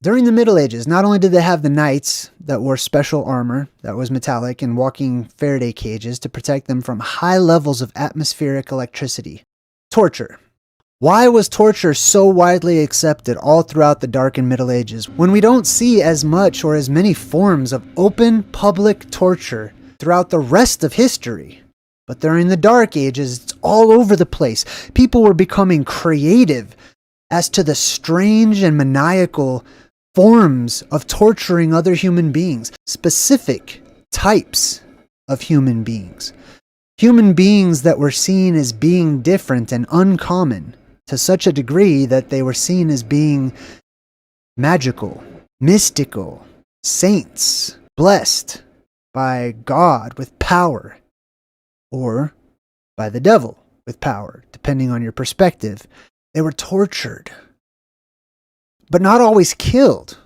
During the Middle Ages, not only did they have the knights that wore special armor that was metallic and walking Faraday cages to protect them from high levels of atmospheric electricity. Torture. Why was torture so widely accepted all throughout the Dark and Middle Ages when we don't see as much or as many forms of open public torture throughout the rest of history? But during the Dark Ages, it's all over the place. People were becoming creative as to the strange and maniacal forms of torturing other human beings, specific types of human beings. Human beings that were seen as being different and uncommon to such a degree that they were seen as being magical, mystical, saints, blessed by God with power, or by the devil with power, depending on your perspective. They were tortured, but not always killed.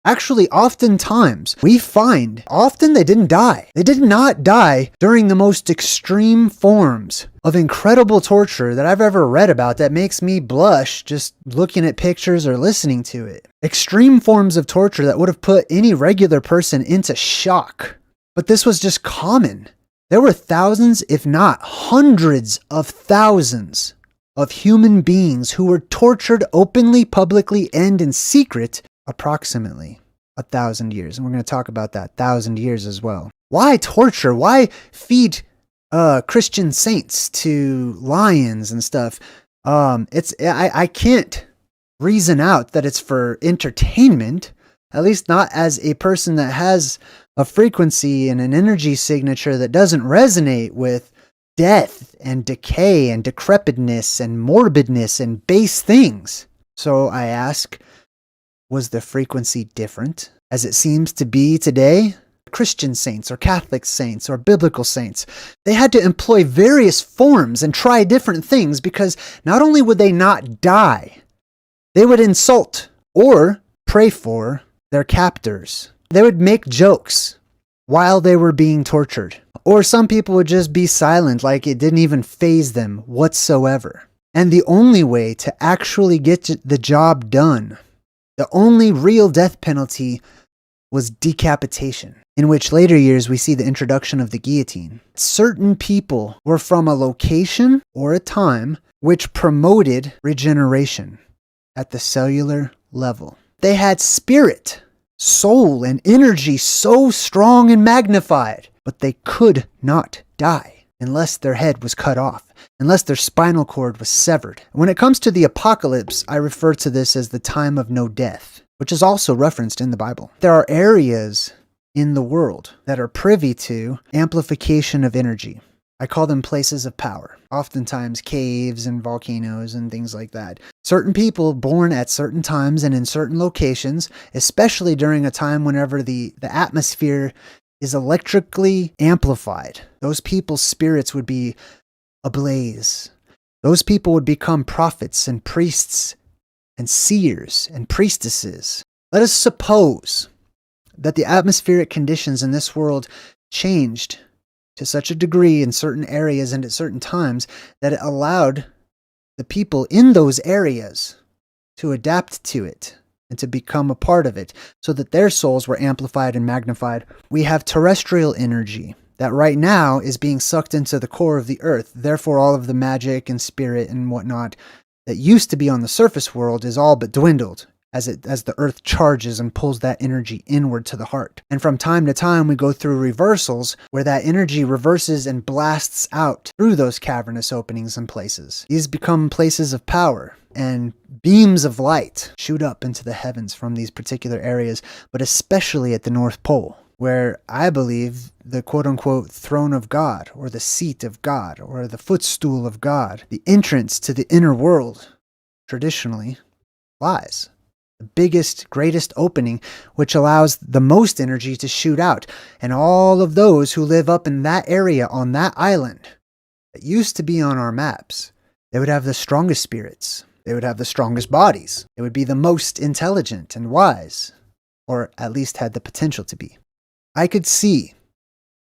Actually, oftentimes, we find, often they didn't die. They did not die during the most extreme forms of incredible torture that I've ever read about that makes me blush just looking at pictures or listening to it. Extreme forms of torture that would have put any regular person into shock. But this was just common. There were thousands, if not hundreds of thousands of human beings who were tortured openly, publicly, and in secret approximately 1,000 years. And we're going to talk about that 1,000 years as well. Why torture? Why feed Christian saints to lions and stuff? I can't reason out that it's for entertainment, at least not as a person that has a frequency and an energy signature that doesn't resonate with death and decay and decrepitness and morbidness and base things. So I ask, was the frequency different as it seems to be today? Christian saints or Catholic saints or biblical saints, they had to employ various forms and try different things because not only would they not die, they would insult or pray for their captors. They would make jokes while they were being tortured. Or some people would just be silent, like it didn't even faze them whatsoever. And the only way to actually get the job done, the only real death penalty, was decapitation, in which later years we see the introduction of the guillotine. Certain people were from a location or a time which promoted regeneration at the cellular level. They had spirit, soul, and energy so strong and magnified, but they could not die unless their head was cut off, unless their spinal cord was severed. When it comes to the apocalypse, I refer to this as the time of no death, which is also referenced in the Bible. There are areas in the world that are privy to amplification of energy. I call them places of power, oftentimes caves and volcanoes and things like that. Certain people born at certain times and in certain locations, especially during a time whenever the atmosphere is electrically amplified, those people's spirits would be ablaze. Those people would become prophets and priests and seers and priestesses. Let us suppose that the atmospheric conditions in this world changed to such a degree in certain areas and at certain times that it allowed the people in those areas to adapt to it and to become a part of it so that their souls were amplified and magnified. We have terrestrial energy that right now is being sucked into the core of the earth. Therefore, all of the magic and spirit and whatnot that used to be on the surface world is all but dwindled as the earth charges and pulls that energy inward to the heart. And from time to time, we go through reversals where that energy reverses and blasts out through those cavernous openings and places. These become places of power, and beams of light shoot up into the heavens from these particular areas, but especially at the North Pole, where I believe the quote-unquote throne of God, or the seat of God, or the footstool of God, the entrance to the inner world, traditionally lies. The biggest, greatest opening, which allows the most energy to shoot out. And all of those who live up in that area on that island that used to be on our maps, they would have the strongest spirits. They would have the strongest bodies. They would be the most intelligent and wise, or at least had the potential to be. I could see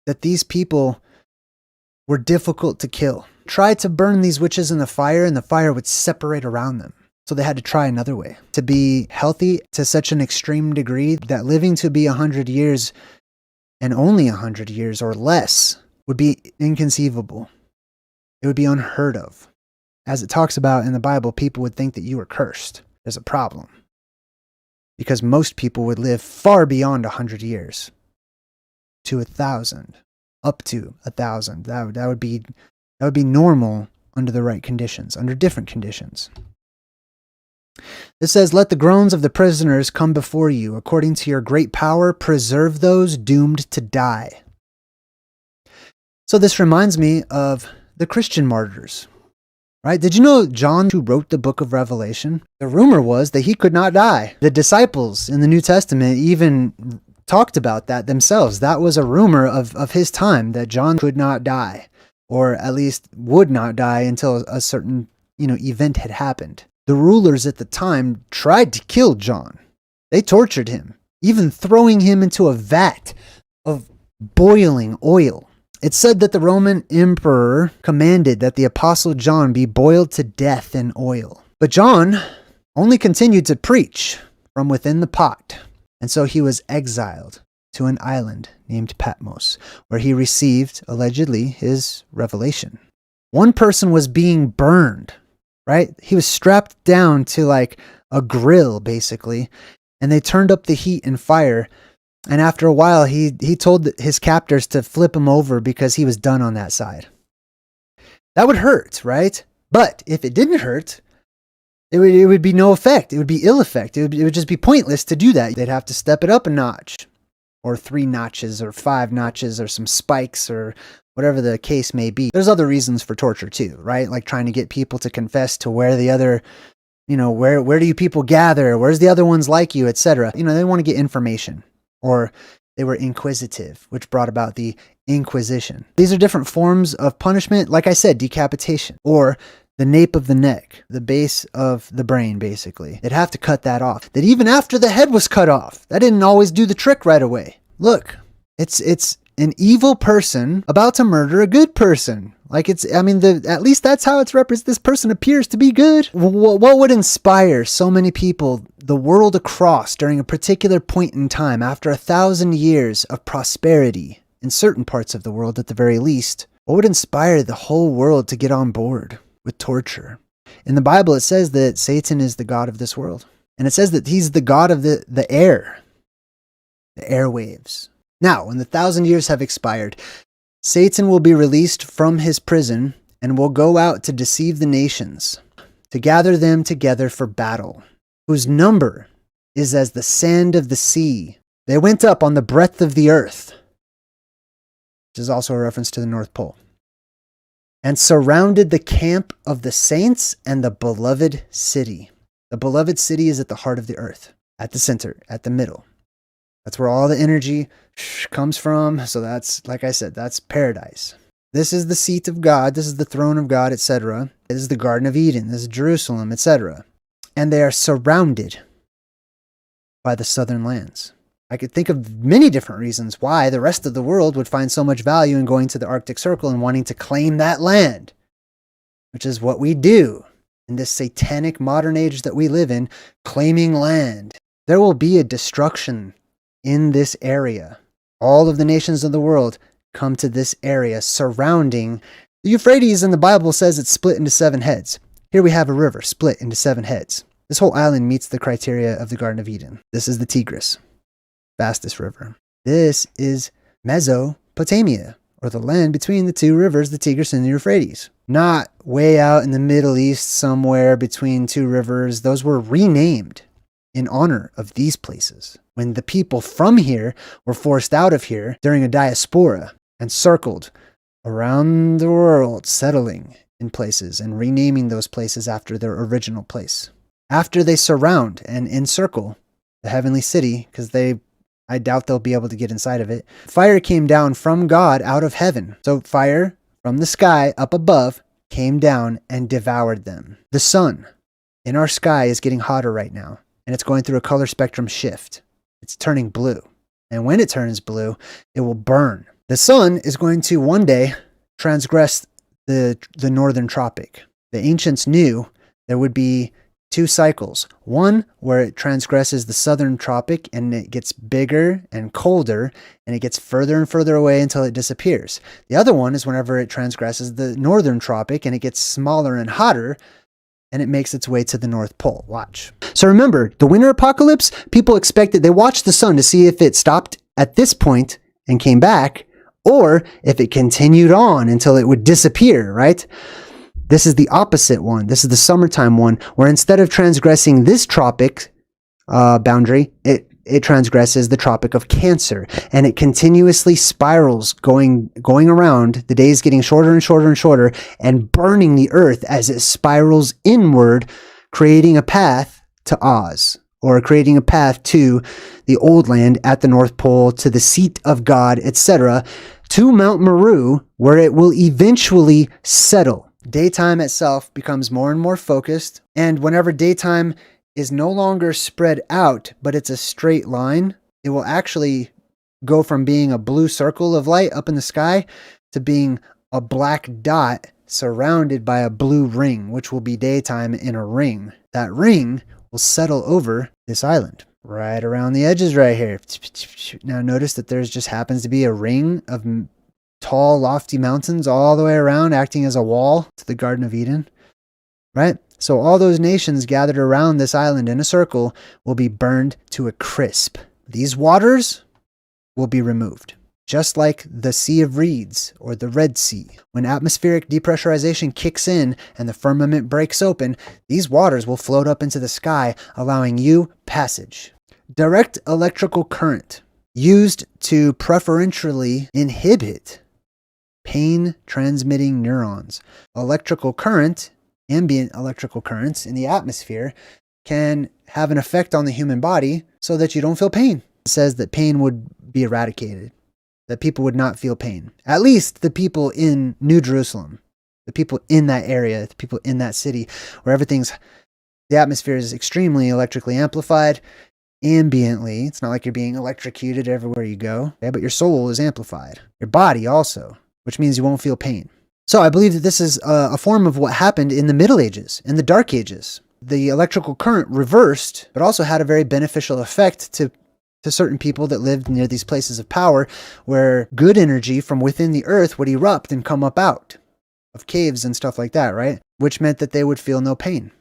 that these people were difficult to kill. tried to burn these witches in the fire, and the fire would separate around them. So they had to try another way. To be healthy to such an extreme degree that living to be 100 years and only 100 years or less would be inconceivable. It would be unheard of. As it talks about in the Bible, people would think that you were cursed. There's a problem. Because most people would live far beyond 100 years. To 1,000. Up to 1,000. That would be normal under the right conditions, under different conditions. It says, let the groans of the prisoners come before you. According to your great power, preserve those doomed to die. So this reminds me of the Christian martyrs, right? Did you know John, who wrote the book of Revelation, the rumor was that he could not die. The disciples in the New Testament even talked about that themselves. That was a rumor of his time, that John could not die, or at least would not die until a certain, event had happened. The rulers at the time tried to kill John. They tortured him, even throwing him into a vat of boiling oil. It said that the Roman emperor commanded that the apostle John be boiled to death in oil. But John only continued to preach from within the pot, and so he was exiled to an island named Patmos, where he received, allegedly, his revelation. One person was being burned, right? He was strapped down to like a grill, basically, and they turned up the heat and fire. And after a while, he told his captors to flip him over because he was done on that side. That would hurt, right? But if it didn't hurt, it would be no effect. It would be ill effect. It would just be pointless to do that. They'd have to step it up a notch, or 3 notches, or 5 notches, or some spikes, or whatever the case may be. There's other reasons for torture too, right? Like trying to get people to confess to where the other, where do you people gather? Where's the other ones like you, etc. They want to get information. Or they were inquisitive, which brought about the Inquisition. These are different forms of punishment. Like I said, decapitation, or the nape of the neck, the base of the brain, basically. They'd have to cut that off. That even after the head was cut off, that didn't always do the trick right away. Look, it's an evil person about to murder a good person. At least that's how it's represented. This person appears to be good. What would inspire so many people the world across during a particular point in time, after 1,000 years of prosperity in certain parts of the world at the very least? What would inspire the whole world to get on board with torture? In the Bible, it says that Satan is the god of this world. And it says that he's the god of the air, the airwaves. Now, when the 1,000 years have expired, Satan will be released from his prison and will go out to deceive the nations, to gather them together for battle, whose number is as the sand of the sea. They went up on the breadth of the earth, which is also a reference to the North Pole, and surrounded the camp of the saints and the beloved city. The beloved city is at the heart of the earth, at the center, at the middle. That's where all the energy comes from. So that's, like I said, that's paradise. This is the seat of God. This is the throne of God, etc. This is the Garden of Eden. This is Jerusalem, etc. And they are surrounded by the southern lands. I could think of many different reasons why the rest of the world would find so much value in going to the Arctic Circle and wanting to claim that land, which is what we do in this satanic modern age that we live in, claiming land. There will be a destruction in this area. All of the nations of the world come to this area surrounding the Euphrates. In the Bible says it's split into 7 heads. Here we have a river split into 7 heads. This whole island meets the criteria of the Garden of Eden. This is the Tigris, fastest river. This is Mesopotamia, or the land between the 2 rivers, the Tigris and the Euphrates. Not way out in the Middle East somewhere between 2 rivers. Those were renamed in honor of these places, when the people from here were forced out of here during a diaspora and circled around the world, settling in places and renaming those places after their original place. After they surround and encircle the heavenly city, because I doubt they'll be able to get inside of it, fire came down from God out of heaven. So fire from the sky up above came down and devoured them. The sun in our sky is getting hotter right now, and it's going through a color spectrum shift. It's turning blue. And when it turns blue, it will burn. The sun is going to one day transgress the northern tropic. The ancients knew there would be two cycles. One where it transgresses the southern tropic and it gets bigger and colder and it gets further and further away until it disappears. The other one is whenever it transgresses the northern tropic and it gets smaller and hotter and it makes its way to the North Pole. Watch. So remember, the winter apocalypse, people expected, they watched the sun to see if it stopped at this point and came back, or if it continued on until it would disappear, right? This is the opposite one. This is the summertime one, where instead of transgressing this tropic boundary, it transgresses the Tropic of Cancer, and it continuously spirals going around, the days getting shorter and shorter and shorter, and burning the earth as it spirals inward, creating a path to Oz, or creating a path to the old land at the North Pole, to the seat of God, etc., to Mount Meru, where it will eventually settle. Daytime itself becomes more and more focused, and whenever daytime is no longer spread out, but it's a straight line, it will actually go from being a blue circle of light up in the sky to being a black dot surrounded by a blue ring, which will be daytime in a ring. That ring will settle over this island, right around the edges right here. Now notice that there's just happens to be a ring of tall, lofty mountains all the way around, acting as a wall to the Garden of Eden, right? So all those nations gathered around this island in a circle will be burned to a crisp. These waters will be removed, just like the Sea of Reeds or the Red Sea. When atmospheric depressurization kicks in and the firmament breaks open, these waters will float up into the sky, allowing you passage. Direct electrical current, used to preferentially inhibit pain-transmitting neurons. Electrical current, ambient electrical currents in the atmosphere, can have an effect on the human body so that you don't feel pain. It says that pain would be eradicated, that people would not feel pain. At least the people in New Jerusalem, the people in that area, the people in that city, where the atmosphere is extremely electrically amplified, ambiently. It's not like you're being electrocuted everywhere you go, okay? But your soul is amplified. Your body also, which means you won't feel pain. So I believe that this is a form of what happened in the Middle Ages, in the Dark Ages. The electrical current reversed, but also had a very beneficial effect to certain people that lived near these places of power, where good energy from within the earth would erupt and come up out of caves and stuff like that, right? Which meant that they would feel no pain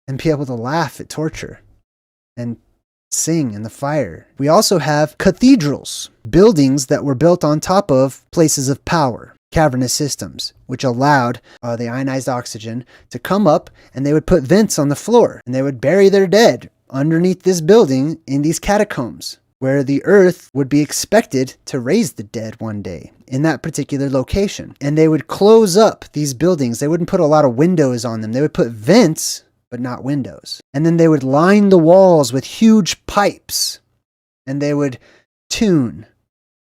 and be able to laugh at torture and sing in the fire. We also have cathedrals, buildings that were built on top of places of power, cavernous systems, which allowed the ionized oxygen to come up, and they would put vents on the floor, and they would bury their dead underneath this building in these catacombs, where the earth would be expected to raise the dead one day in that particular location. And they would close up these buildings. They wouldn't put a lot of windows on them. They would put vents, but not windows. And then they would line the walls with huge pipes, and they would tune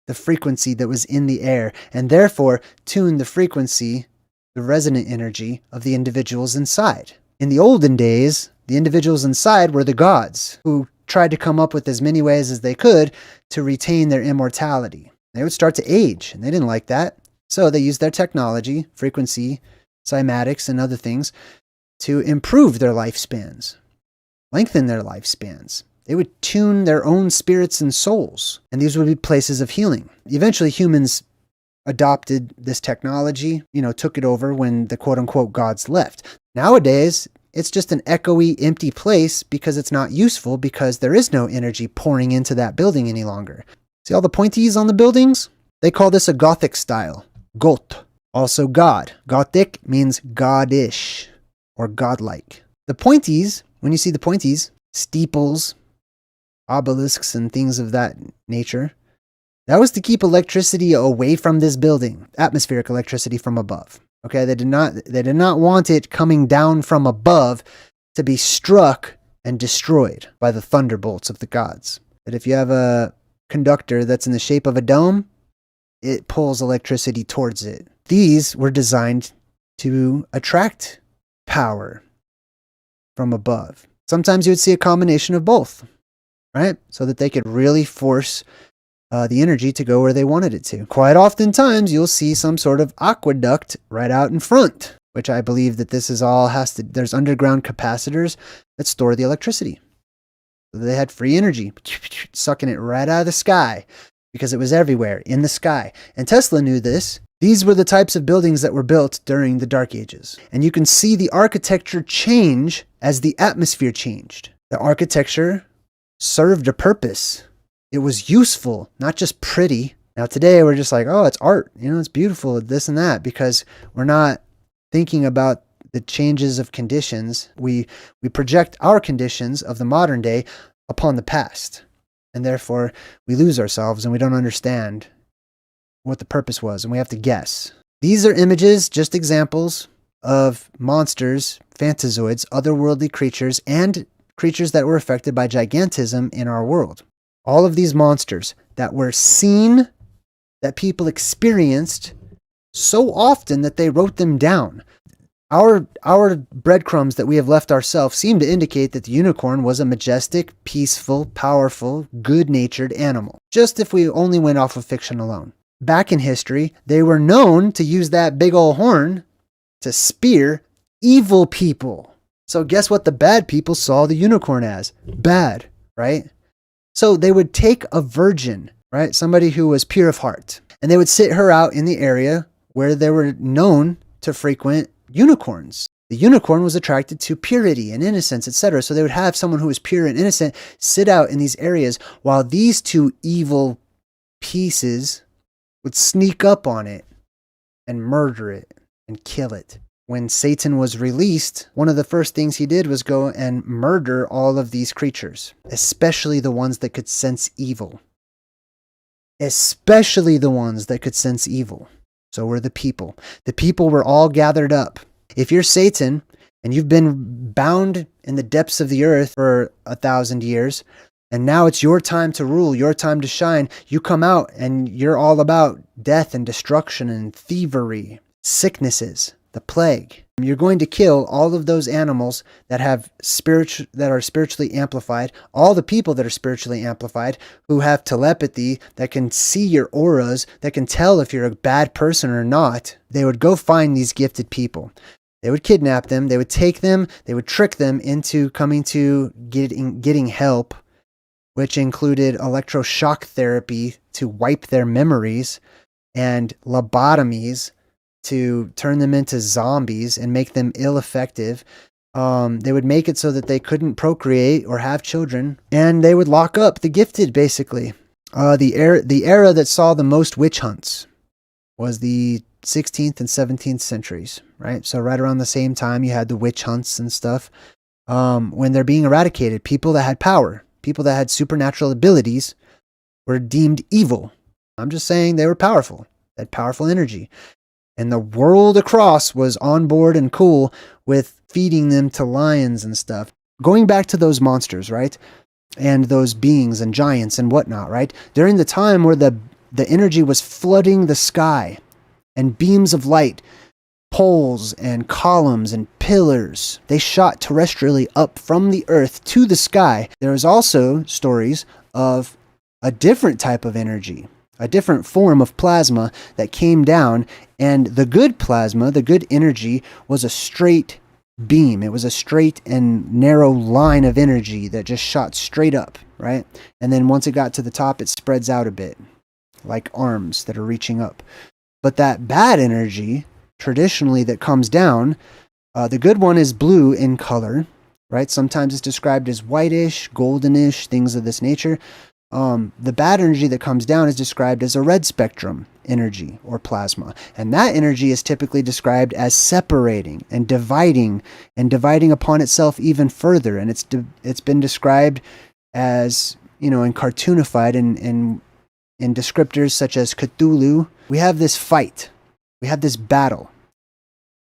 the frequency that was in the air, and therefore tune the frequency, the resonant energy of the individuals inside. In the olden days, the individuals inside were the gods, who tried to come up with as many ways as they could to retain their immortality. They would start to age, and they didn't like that. So they used their technology, frequency, cymatics, and other things to improve their lifespans, lengthen their lifespans. They would tune their own spirits and souls, and these would be places of healing. Eventually, humans adopted this technology, took it over when the quote-unquote gods left. Nowadays, it's just an echoey, empty place because it's not useful, because there is no energy pouring into that building any longer. See all the pointies on the buildings? They call this a Gothic style. Goth, also God. Gothic means godish or godlike. The pointies, when you see the pointies, steeples, obelisks, and things of that nature, that was to keep electricity away from this building, atmospheric electricity from above. Okay, they did not want it coming down from above to be struck and destroyed by the thunderbolts of the gods. That if you have a conductor that's in the shape of a dome, it pulls electricity towards it. These were designed to attract power from above. Sometimes you would see a combination of both, right? So that they could really force the energy to go where they wanted it to. Quite oftentimes, you'll see some sort of aqueduct right out in front, which I believe that this is all there's underground capacitors that store the electricity. So they had free energy, sucking it right out of the sky because it was everywhere in the sky. And Tesla knew this. These were the types of buildings that were built during the Dark Ages. And you can see the architecture change as the atmosphere changed. The architecture served a purpose. It was useful, not just pretty. Now today we're just like, oh, it's art. It's beautiful, this and that, because we're not thinking about the changes of conditions. We project our conditions of the modern day upon the past. And therefore we lose ourselves and we don't understand what the purpose was, and we have to guess. These are images, just examples of monsters, phantazoids, otherworldly creatures, and creatures that were affected by gigantism in our world. All of these monsters that were seen, that people experienced so often that they wrote them down. Our breadcrumbs that we have left ourselves seem to indicate that the unicorn was a majestic, peaceful, powerful, good-natured animal. Just if we only went off of fiction alone. Back in history, they were known to use that big old horn to spear evil people. So guess what the bad people saw the unicorn as? Bad, right? So they would take a virgin, right? Somebody who was pure of heart, and they would sit her out in the area where they were known to frequent unicorns. The unicorn was attracted to purity and innocence, etc. So they would have someone who was pure and innocent sit out in these areas while these two evil pieces would sneak up on it and murder it and kill it. When Satan was released, one of the first things he did was go and murder all of these creatures, especially the ones that could sense evil. Especially the ones that could sense evil. So were the people. The people were all gathered up. If you're Satan and you've been bound in the depths of the earth for 1,000 years, and now it's your time to rule, your time to shine. You come out and you're all about death and destruction and thievery, sicknesses, the plague. You're going to kill all of those animals that are spiritually amplified, all the people that are spiritually amplified, who have telepathy, that can see your auras, that can tell if you're a bad person or not. They would go find these gifted people. They would kidnap them. They would take them. They would trick them into coming to getting help, which included electroshock therapy to wipe their memories and lobotomies to turn them into zombies and make them ill-effective. They would make it so that they couldn't procreate or have children, and they would lock up the gifted, basically. The era that saw the most witch hunts was the 16th and 17th centuries, right? So right around the same time, you had the witch hunts and stuff. When they're being eradicated, people that had power, people that had supernatural abilities were deemed evil. I'm just saying they were powerful, had powerful energy. And the world across was on board and cool with feeding them to lions and stuff. Going back to those monsters, right? And those beings and giants and whatnot, right? During the time where the energy was flooding the sky and beams of light, poles and columns and pillars, they shot terrestrially up from the earth to the sky. There is also stories of a different type of energy, a different form of plasma that came down, and the good plasma, the good energy, was a straight beam. It was a straight and narrow line of energy that just shot straight up, right? And then once it got to the top, it spreads out a bit, like arms that are reaching up. But that bad energy, traditionally, that comes down, the good one is blue in color, right? Sometimes it's described as whitish, goldenish, things of this nature. The bad energy that comes down is described as a red spectrum energy or plasma. And that energy is typically described as separating and dividing upon itself even further. And it's been described as, and cartoonified in descriptors such as Cthulhu. We have this fight. We have this battle,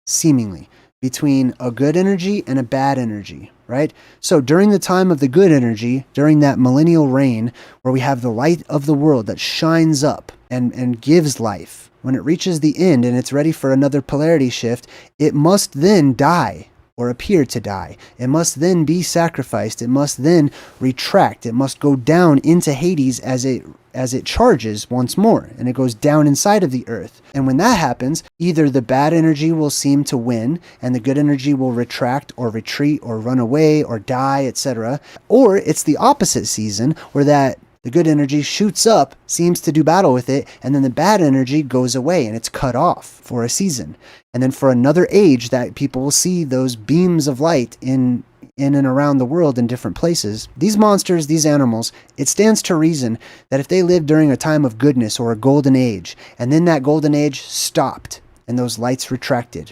seemingly, between a good energy and a bad energy, right? So during the time of the good energy, during that millennial reign, where we have the light of the world that shines up and gives life, when it reaches the end and it's ready for another polarity shift, it must then die or appear to die. It must then be sacrificed. It must then retract. It must go down into Hades as it charges once more, and it goes down inside of the earth. And when that happens, either the bad energy will seem to win, and the good energy will retract or retreat or run away or die, etc. Or it's the opposite season, where the good energy shoots up, seems to do battle with it, and then the bad energy goes away and it's cut off for a season. And then for another age that people will see those beams of light in and around the world in different places. These monsters, these animals, it stands to reason that if they lived during a time of goodness or a golden age, and then that golden age stopped and those lights retracted,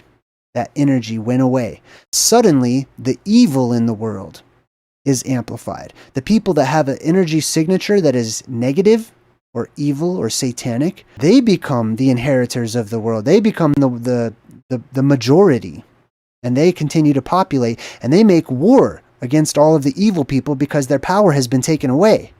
that energy went away, suddenly the evil in the world is amplified. The people that have an energy signature that is negative or evil or satanic, they become the inheritors of the world. They become the majority, and they continue to populate, and they make war against all of the evil people because their power has been taken away.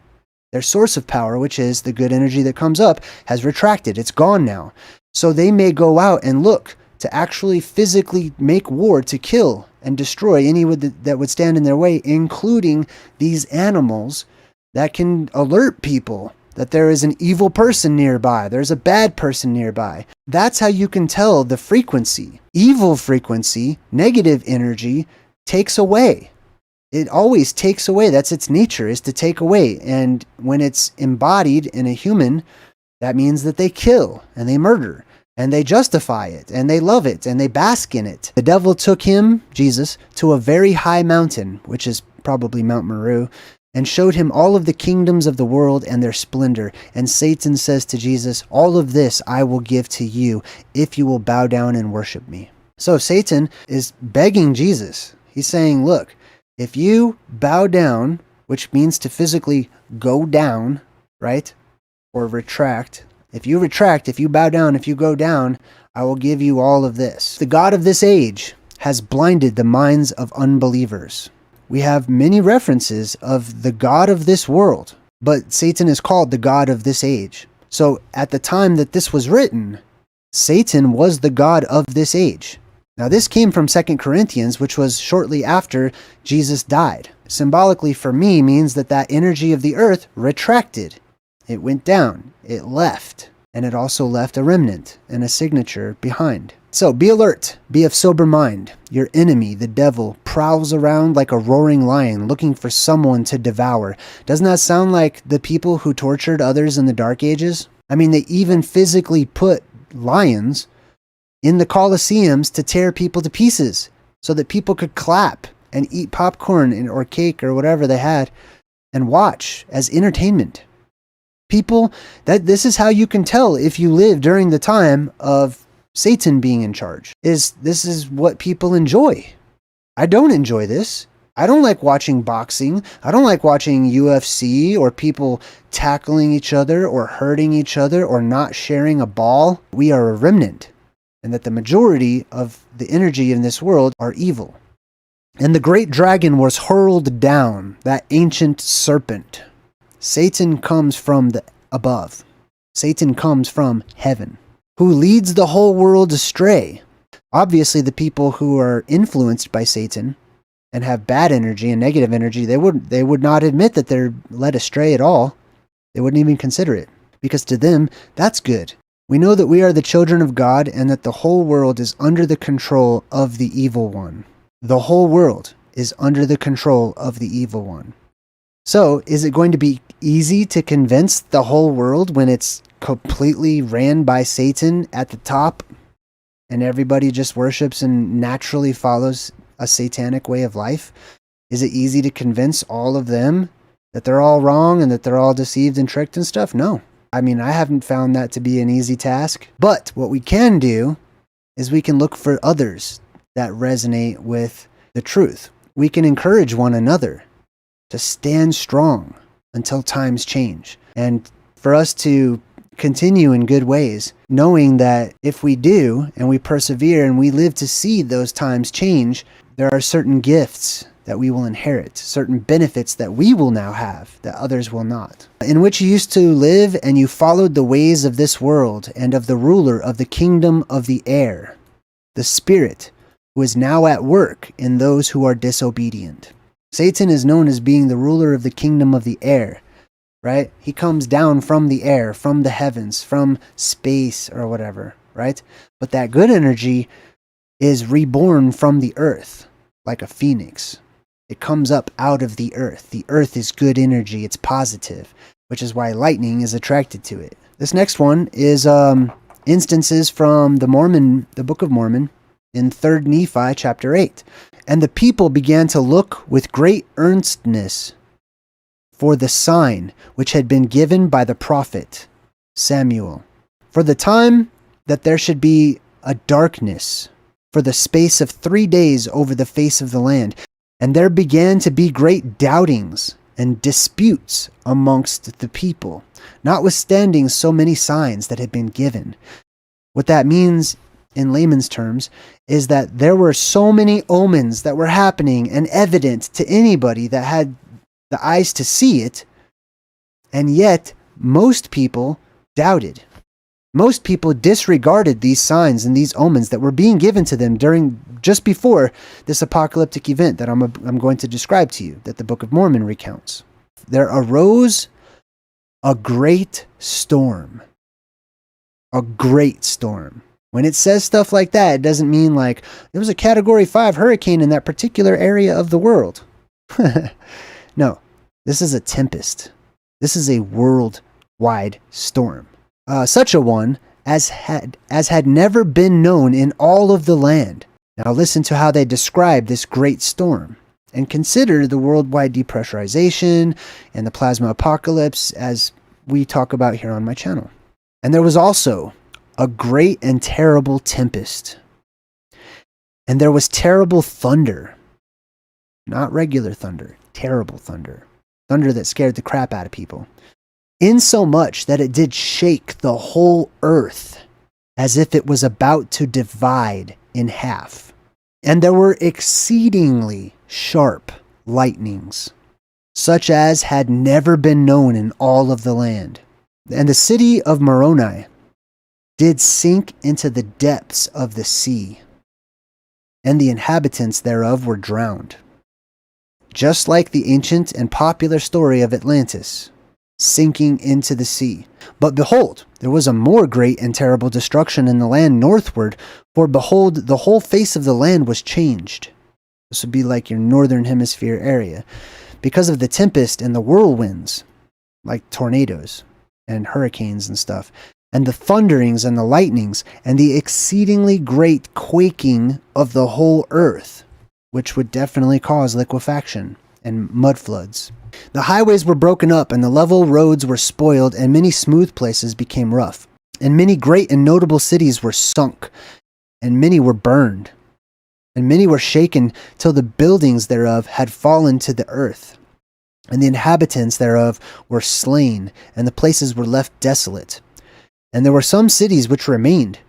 Their source of power, which is the good energy that comes up, has retracted. It's gone now. So they may go out and look to actually physically make war to kill and destroy anyone that would stand in their way, including these animals that can alert people that there is an evil person nearby, there's a bad person nearby. That's how you can tell the frequency. Evil frequency, negative energy, takes away. It always takes away. That's its nature, is to take away. And when it's embodied in a human, that means that they kill and they murder. And they justify it, and they love it, and they bask in it. The devil took him, Jesus, to a very high mountain, which is probably Mount Meru, and showed him all of the kingdoms of the world and their splendor. And Satan says to Jesus, all of this I will give to you if you will bow down and worship me. So Satan is begging Jesus. He's saying, look, if you bow down, which means to physically go down, right? Or retract. If you retract, if you bow down, if you go down, I will give you all of this. The God of this age has blinded the minds of unbelievers. We have many references of the God of this world, but Satan is called the God of this age. So at the time that this was written, Satan was the God of this age. Now this came from 2 Corinthians, which was shortly after Jesus died. Symbolically for me means that energy of the earth retracted. It went down, it left, and it also left a remnant and a signature behind. So be alert, be of sober mind. Your enemy, the devil, prowls around like a roaring lion looking for someone to devour. Doesn't that sound like the people who tortured others in the Dark Ages? I mean, they even physically put lions in the Colosseums to tear people to pieces so that people could clap and eat popcorn or cake or whatever they had and watch as entertainment. People, this is how you can tell if you live during the time of Satan being in charge. This is what people enjoy. I don't enjoy this. I don't like watching boxing. I don't like watching UFC or people tackling each other or hurting each other or not sharing a ball. We are a remnant, and that the majority of the energy in this world are evil. And the great dragon was hurled down, that ancient serpent. Satan comes from the above. Satan comes from heaven, who leads the whole world astray. Obviously, the people who are influenced by Satan and have bad energy and negative energy, they would not admit that they're led astray at all. They wouldn't even consider it, because to them, that's good. We know that we are the children of God and that the whole world is under the control of the evil one. The whole world is under the control of the evil one. So, is it going to be easy to convince the whole world when it's completely ran by Satan at the top and everybody just worships and naturally follows a satanic way of life? Is it easy to convince all of them that they're all wrong and that they're all deceived and tricked and stuff? No. I mean, I haven't found that to be an easy task. But what we can do is we can look for others that resonate with the truth. We can encourage one another to stand strong until times change. And for us to continue in good ways, knowing that if we do and we persevere and we live to see those times change, there are certain gifts that we will inherit, certain benefits that we will now have that others will not. In which you used to live and you followed the ways of this world and of the ruler of the kingdom of the air, the spirit who is now at work in those who are disobedient. Satan is known as being the ruler of the kingdom of the air, right? He comes down from the air, from the heavens, from space or whatever, right? But that good energy is reborn from the earth, like a phoenix. It comes up out of the earth. The earth is good energy. It's positive, which is why lightning is attracted to it. This next one is instances from the Book of Mormon in 3rd Nephi chapter 8. And the people began to look with great earnestness for the sign which had been given by the prophet Samuel, for the time that there should be a darkness for the space of 3 days over the face of the land. And there began to be great doubtings and disputes amongst the people, notwithstanding so many signs that had been given. What that means, in layman's terms, is that there were so many omens that were happening and evident to anybody that had the eyes to see it, and yet most people doubted. Most people disregarded these signs and these omens that were being given to them just before this apocalyptic event that I'm going to describe to you, that the Book of Mormon recounts. There arose a great storm. A great storm. When it says stuff like that, it doesn't mean like there was a Category 5 hurricane in that particular area of the world. No, this is a tempest. This is a worldwide storm. Such a one as had never been known in all of the land. Now listen to how they describe this great storm, and consider the worldwide depressurization and the plasma apocalypse as we talk about here on my channel. And there was also a great and terrible tempest. And there was terrible thunder. Not regular thunder, terrible thunder. Thunder that scared the crap out of people. Insomuch that it did shake the whole earth as if it was about to divide in half. And there were exceedingly sharp lightnings, such as had never been known in all of the land. And the city of Moroni did sink into the depths of the sea, and the inhabitants thereof were drowned. Just like the ancient and popular story of Atlantis, sinking into the sea. But behold, there was a more great and terrible destruction in the land northward, for behold, the whole face of the land was changed. This would be like your northern hemisphere area, because of the tempest and the whirlwinds, like tornadoes and hurricanes and stuff, and the thunderings and the lightnings, and the exceedingly great quaking of the whole earth, which would definitely cause liquefaction and mud floods. The highways were broken up, and the level roads were spoiled, and many smooth places became rough. And many great and notable cities were sunk, and many were burned, and many were shaken till the buildings thereof had fallen to the earth. And the inhabitants thereof were slain, and the places were left desolate. And there were some cities which remained,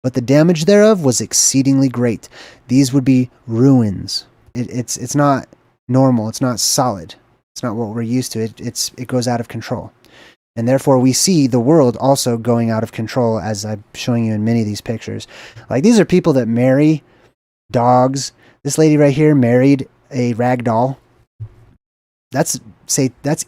but the damage thereof was exceedingly great. These would be ruins. It's not normal. It's not solid. It's not what we're used to. It goes out of control. And therefore we see the world also going out of control, as I'm showing you in many of these pictures. Like, these are people that marry dogs. This lady right here married a rag doll. That's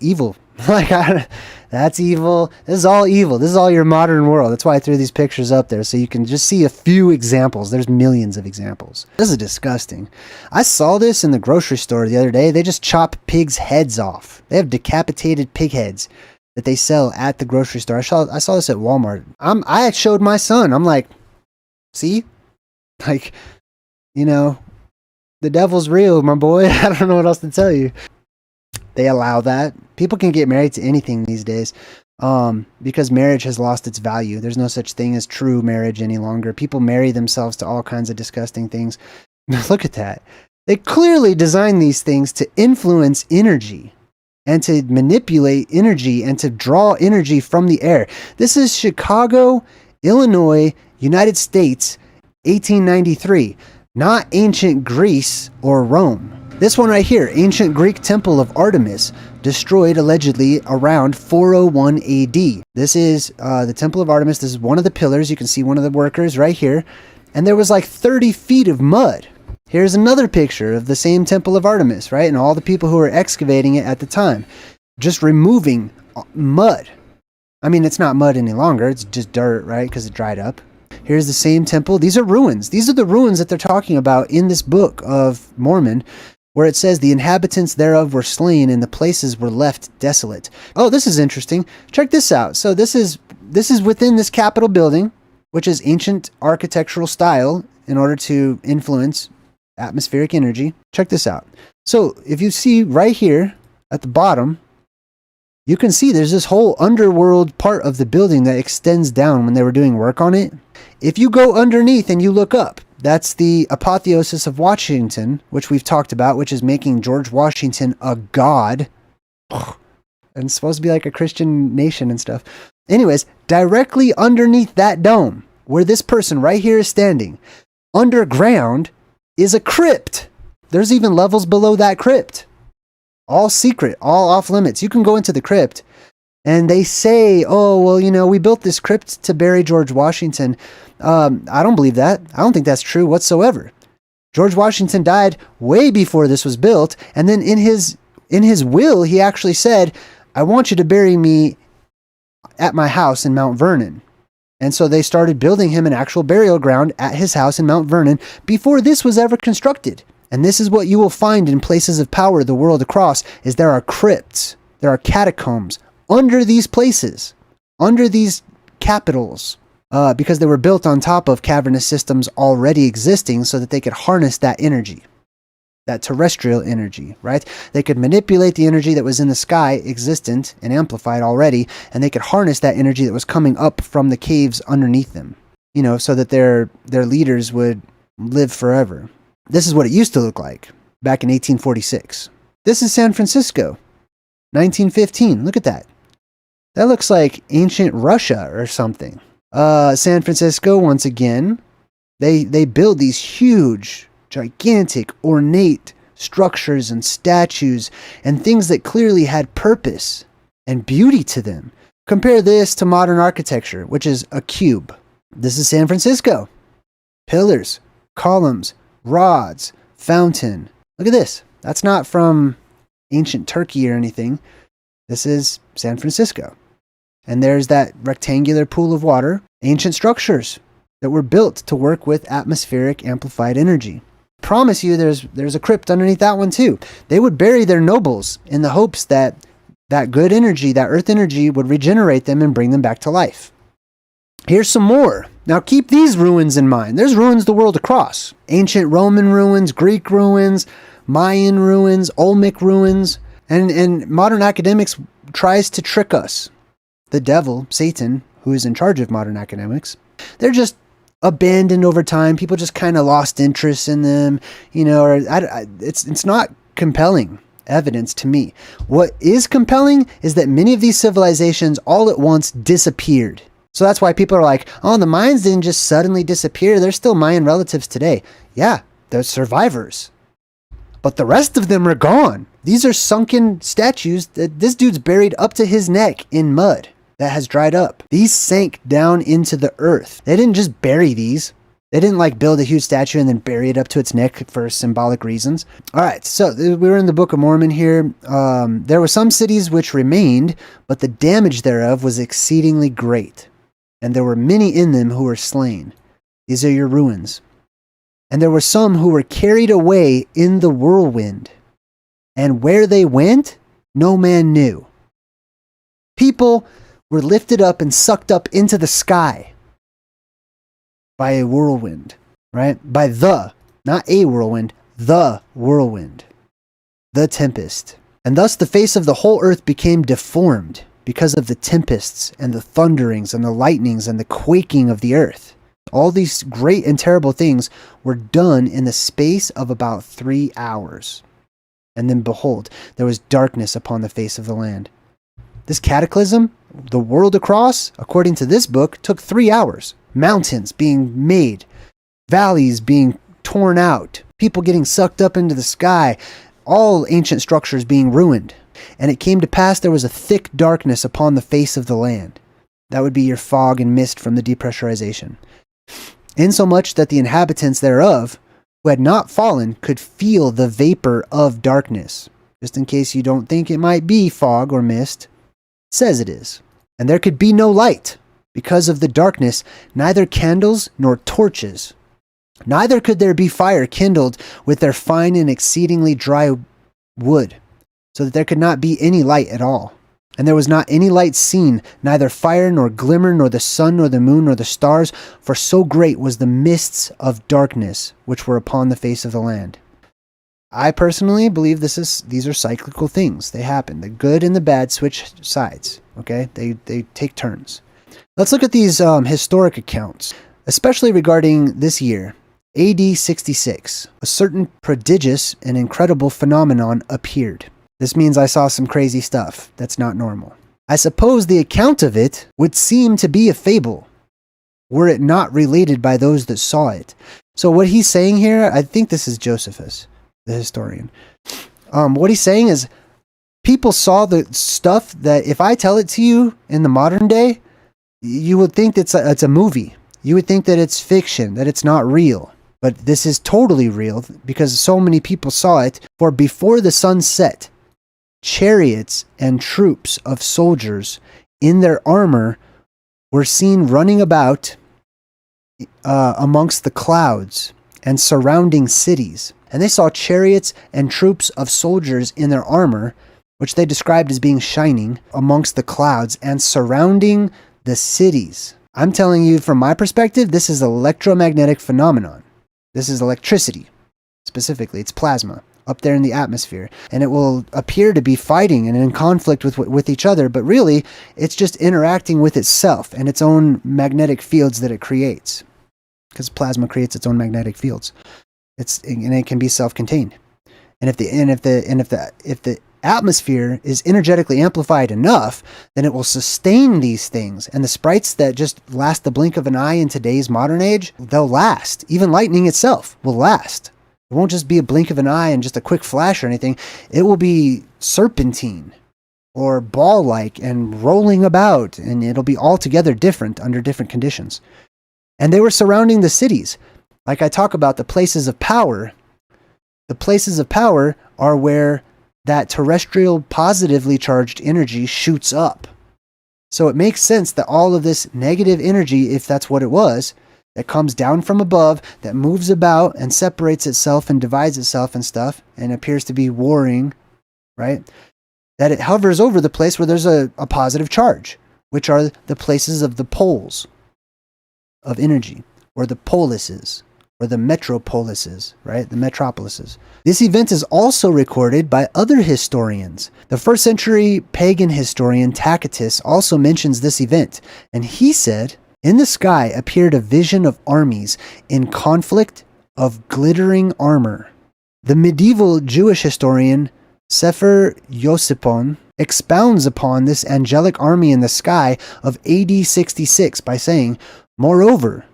evil. That's evil. This is all evil. This is all your modern world. That's why I threw these pictures up there, so you can just see a few examples. There's millions of examples. This is disgusting. I saw this in the grocery store the other day. They just chop pigs' heads off. They have decapitated pig heads that they sell at the grocery store. I saw this at Walmart. I showed my son. I'm like, see? Like, the devil's real, my boy. I don't know what else to tell you. They allow that. People can get married to anything these days because marriage has lost its value. There's no such thing as true marriage any longer. People marry themselves to all kinds of disgusting things. Look at that. They clearly designed these things to influence energy and to manipulate energy and to draw energy from the air. This is Chicago, Illinois, United States, 1893, not ancient Greece or Rome. This one right here, ancient Greek temple of Artemis, destroyed allegedly around 401 AD. This is the temple of Artemis. This is one of the pillars. You can see one of the workers right here. And there was like 30 feet of mud. Here's another picture of the same temple of Artemis, right? And all the people who were excavating it at the time, just removing mud. I mean, it's not mud any longer. It's just dirt, right? Because it dried up. Here's the same temple. These are ruins. These are the ruins that they're talking about in this book of Mormon, where it says the inhabitants thereof were slain and the places were left desolate. Oh, this is interesting. Check this out. So this is within this Capitol building, which is ancient architectural style in order to influence atmospheric energy. Check this out. So if you see right here at the bottom, you can see there's this whole underworld part of the building that extends down when they were doing work on it. If you go underneath and you look up, that's the apotheosis of Washington, which we've talked about, which is making George Washington a god. And it's supposed to be like a Christian nation and stuff. Anyways, directly underneath that dome, where this person right here is standing, underground is a crypt. There's even levels below that crypt. All secret, all off limits. You can go into the crypt and they say, oh, well, you know, we built this crypt to bury George Washington. I don't believe that. I don't think that's true whatsoever. George Washington died way before this was built. And then in his will, he actually said, I want you to bury me at my house in Mount Vernon. And so they started building him an actual burial ground at his house in Mount Vernon before this was ever constructed. And this is what you will find in places of power the world across, is there are crypts, there are catacombs under these places, under these capitals, because they were built on top of cavernous systems already existing so that they could harness that energy, that terrestrial energy, right? They could manipulate the energy that was in the sky, existent and amplified already, and they could harness that energy that was coming up from the caves underneath them, you know, so that their leaders would live forever. This is what it used to look like back in 1846. This is San Francisco, 1915. Look at that. That looks like ancient Russia or something. San Francisco, once again, they build these huge, gigantic, ornate structures and statues and things that clearly had purpose and beauty to them. Compare this to modern architecture, which is a cube. This is San Francisco. Pillars, columns, rods, fountain. Look at this. That's not from ancient Turkey or anything. This is San Francisco. And there's that rectangular pool of water, ancient structures that were built to work with atmospheric amplified energy. I promise you there's a crypt underneath that one too. They would bury their nobles in the hopes that that good energy, that earth energy, would regenerate them and bring them back to life. Here's some more. Now keep these ruins in mind. There's ruins the world across. Ancient Roman ruins, Greek ruins, Mayan ruins, Olmec ruins. And modern academics tries to trick us. The devil, Satan, who is in charge of modern academics, they're just abandoned over time. People just kind of lost interest in them, you know, or it's not compelling evidence to me. What is compelling is that many of these civilizations all at once disappeared. So that's why people are like, oh, the Mayans didn't just suddenly disappear. They're still Mayan relatives today. Yeah, they're survivors. But the rest of them are gone. These are sunken statues that this dude's buried up to his neck in mud that has dried up. These sank down into the earth. They didn't just bury these. They didn't like build a huge statue and then bury it up to its neck for symbolic reasons. All right, so we were in the Book of Mormon here. There were some cities which remained, but the damage thereof was exceedingly great. And there were many in them who were slain. These are your ruins. And there were some who were carried away in the whirlwind. And where they went, no man knew. People were lifted up and sucked up into the sky by a whirlwind, right? By not a whirlwind, the whirlwind, the tempest. And thus the face of the whole earth became deformed because of the tempests and the thunderings and the lightnings and the quaking of the earth. All these great and terrible things were done in the space of about 3 hours. And then behold, there was darkness upon the face of the land. This cataclysm, the world across, according to this book, took 3 hours. Mountains being made, valleys being torn out, people getting sucked up into the sky, all ancient structures being ruined. And it came to pass there was a thick darkness upon the face of the land. That would be your fog and mist from the depressurization. insomuch that the inhabitants thereof, who had not fallen, could feel the vapor of darkness. Just in case you don't think it might be fog or mist, it says it is. And there could be no light, because of the darkness, neither candles nor torches. Neither could there be fire kindled with their fine and exceedingly dry wood, so that there could not be any light at all. And there was not any light seen, neither fire nor glimmer, nor the sun, nor the moon, nor the stars, for so great was the mists of darkness which were upon the face of the land. I personally believe these are cyclical things. They happen. The good and the bad switch sides. Okay, they take turns. Let's look at these historic accounts, especially regarding this year, AD 66. A certain prodigious and incredible phenomenon appeared. This means I saw some crazy stuff that's not normal. I suppose the account of it would seem to be a fable, were it not related by those that saw it. So what he's saying here, I think this is Josephus, the historian. What he's saying is, people saw the stuff that if I tell it to you in the modern day, you would think it's a movie. You would think that it's fiction, that it's not real. But this is totally real because so many people saw it. For before the sun set, chariots and troops of soldiers in their armor were seen running about amongst the clouds and surrounding cities. And they saw chariots and troops of soldiers in their armor, which they described as being shining amongst the clouds and surrounding the cities. I'm telling you, from my perspective, this is an electromagnetic phenomenon. This is electricity, specifically. It's plasma up there in the atmosphere. And it will appear to be fighting and in conflict with each other, but really, it's just interacting with itself and its own magnetic fields that it creates. Because plasma creates its own magnetic fields. And it can be self-contained. And if the atmosphere is energetically amplified enough, then it will sustain these things. And the sprites that just last the blink of an eye in today's modern age, they'll last. Even lightning itself will last. It won't just be a blink of an eye and just a quick flash or anything. It will be serpentine or ball-like and rolling about, and it'll be altogether different under different conditions. And they were surrounding the cities. Like I talk about the places of power. The places of power are where that terrestrial positively charged energy shoots up. So it makes sense that all of this negative energy, if that's what it was, that comes down from above, that moves about and separates itself and divides itself and stuff, and appears to be warring, right? That it hovers over the place where there's a positive charge, which are the places of the poles of energy, or the polises, or the metropolises, right? The metropolises. This event is also recorded by other historians. The first century pagan historian Tacitus also mentions this event, and he said, "In the sky appeared a vision of armies in conflict of glittering armor." The medieval Jewish historian Sefer Yosipon expounds upon this angelic army in the sky of AD 66 by saying, "Moreover,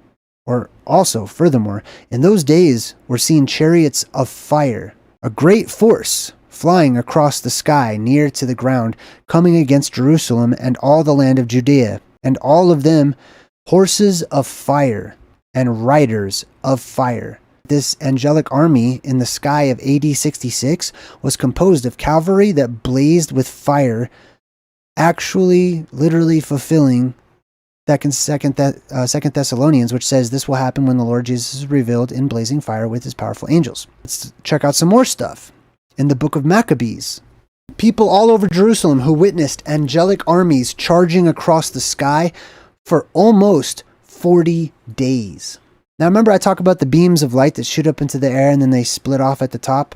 or also, furthermore, in those days were seen chariots of fire, a great force flying across the sky near to the ground, coming against Jerusalem and all the land of Judea, and all of them horses of fire and riders of fire." This angelic army in the sky of AD 66 was composed of cavalry that blazed with fire, actually literally fulfilling Second Thessalonians, which says this will happen when the Lord Jesus is revealed in blazing fire with his powerful angels. Let's check out some more stuff. In the book of Maccabees, people all over Jerusalem who witnessed angelic armies charging across the sky for almost 40 days. Now remember I talk about the beams of light that shoot up into the air and then they split off at the top?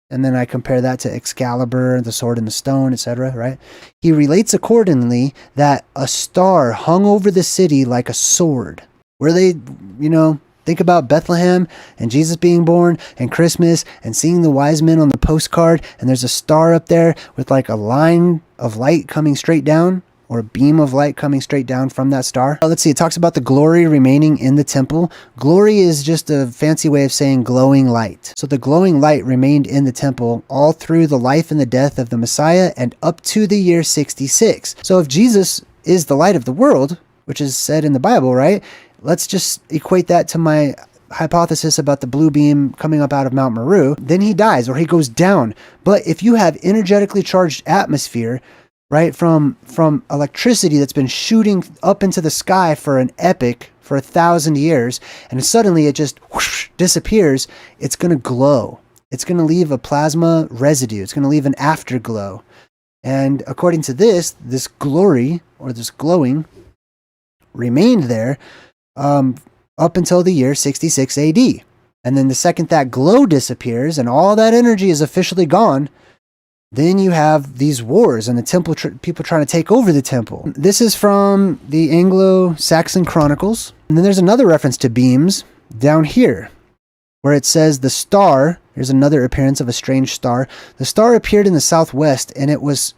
And then I compare that to Excalibur, the sword and the stone, etc., right? He relates accordingly that a star hung over the city like a sword. Where they, think about Bethlehem and Jesus being born and Christmas and seeing the wise men on the postcard, and there's a star up there with like a line of light coming straight down, or a beam of light coming straight down from that star. Let's see, it talks about the glory remaining in the temple. Glory is just a fancy way of saying glowing light. So the glowing light remained in the temple all through the life and the death of the Messiah and up to the year 66. So if Jesus is the light of the world, which is said in the Bible, right? let's just equate that to my hypothesis about the blue beam coming up out of Mount Meru. Then he dies or he goes down. But if you have energetically charged atmosphere, right, from electricity that's been shooting up into the sky for an epoch, for 1,000 years, and suddenly it just whoosh, disappears, it's going to glow. It's going to leave a plasma residue. It's going to leave an afterglow. And according to this glory, or this glowing, remained there up until the year 66 AD. And then the second that glow disappears and all that energy is officially gone, then you have these wars and the temple, people trying to take over the temple. This is from the Anglo-Saxon Chronicles. And then there's another reference to beams down here, where it says the star, here's another appearance of a strange star. The star appeared in the southwest, and it was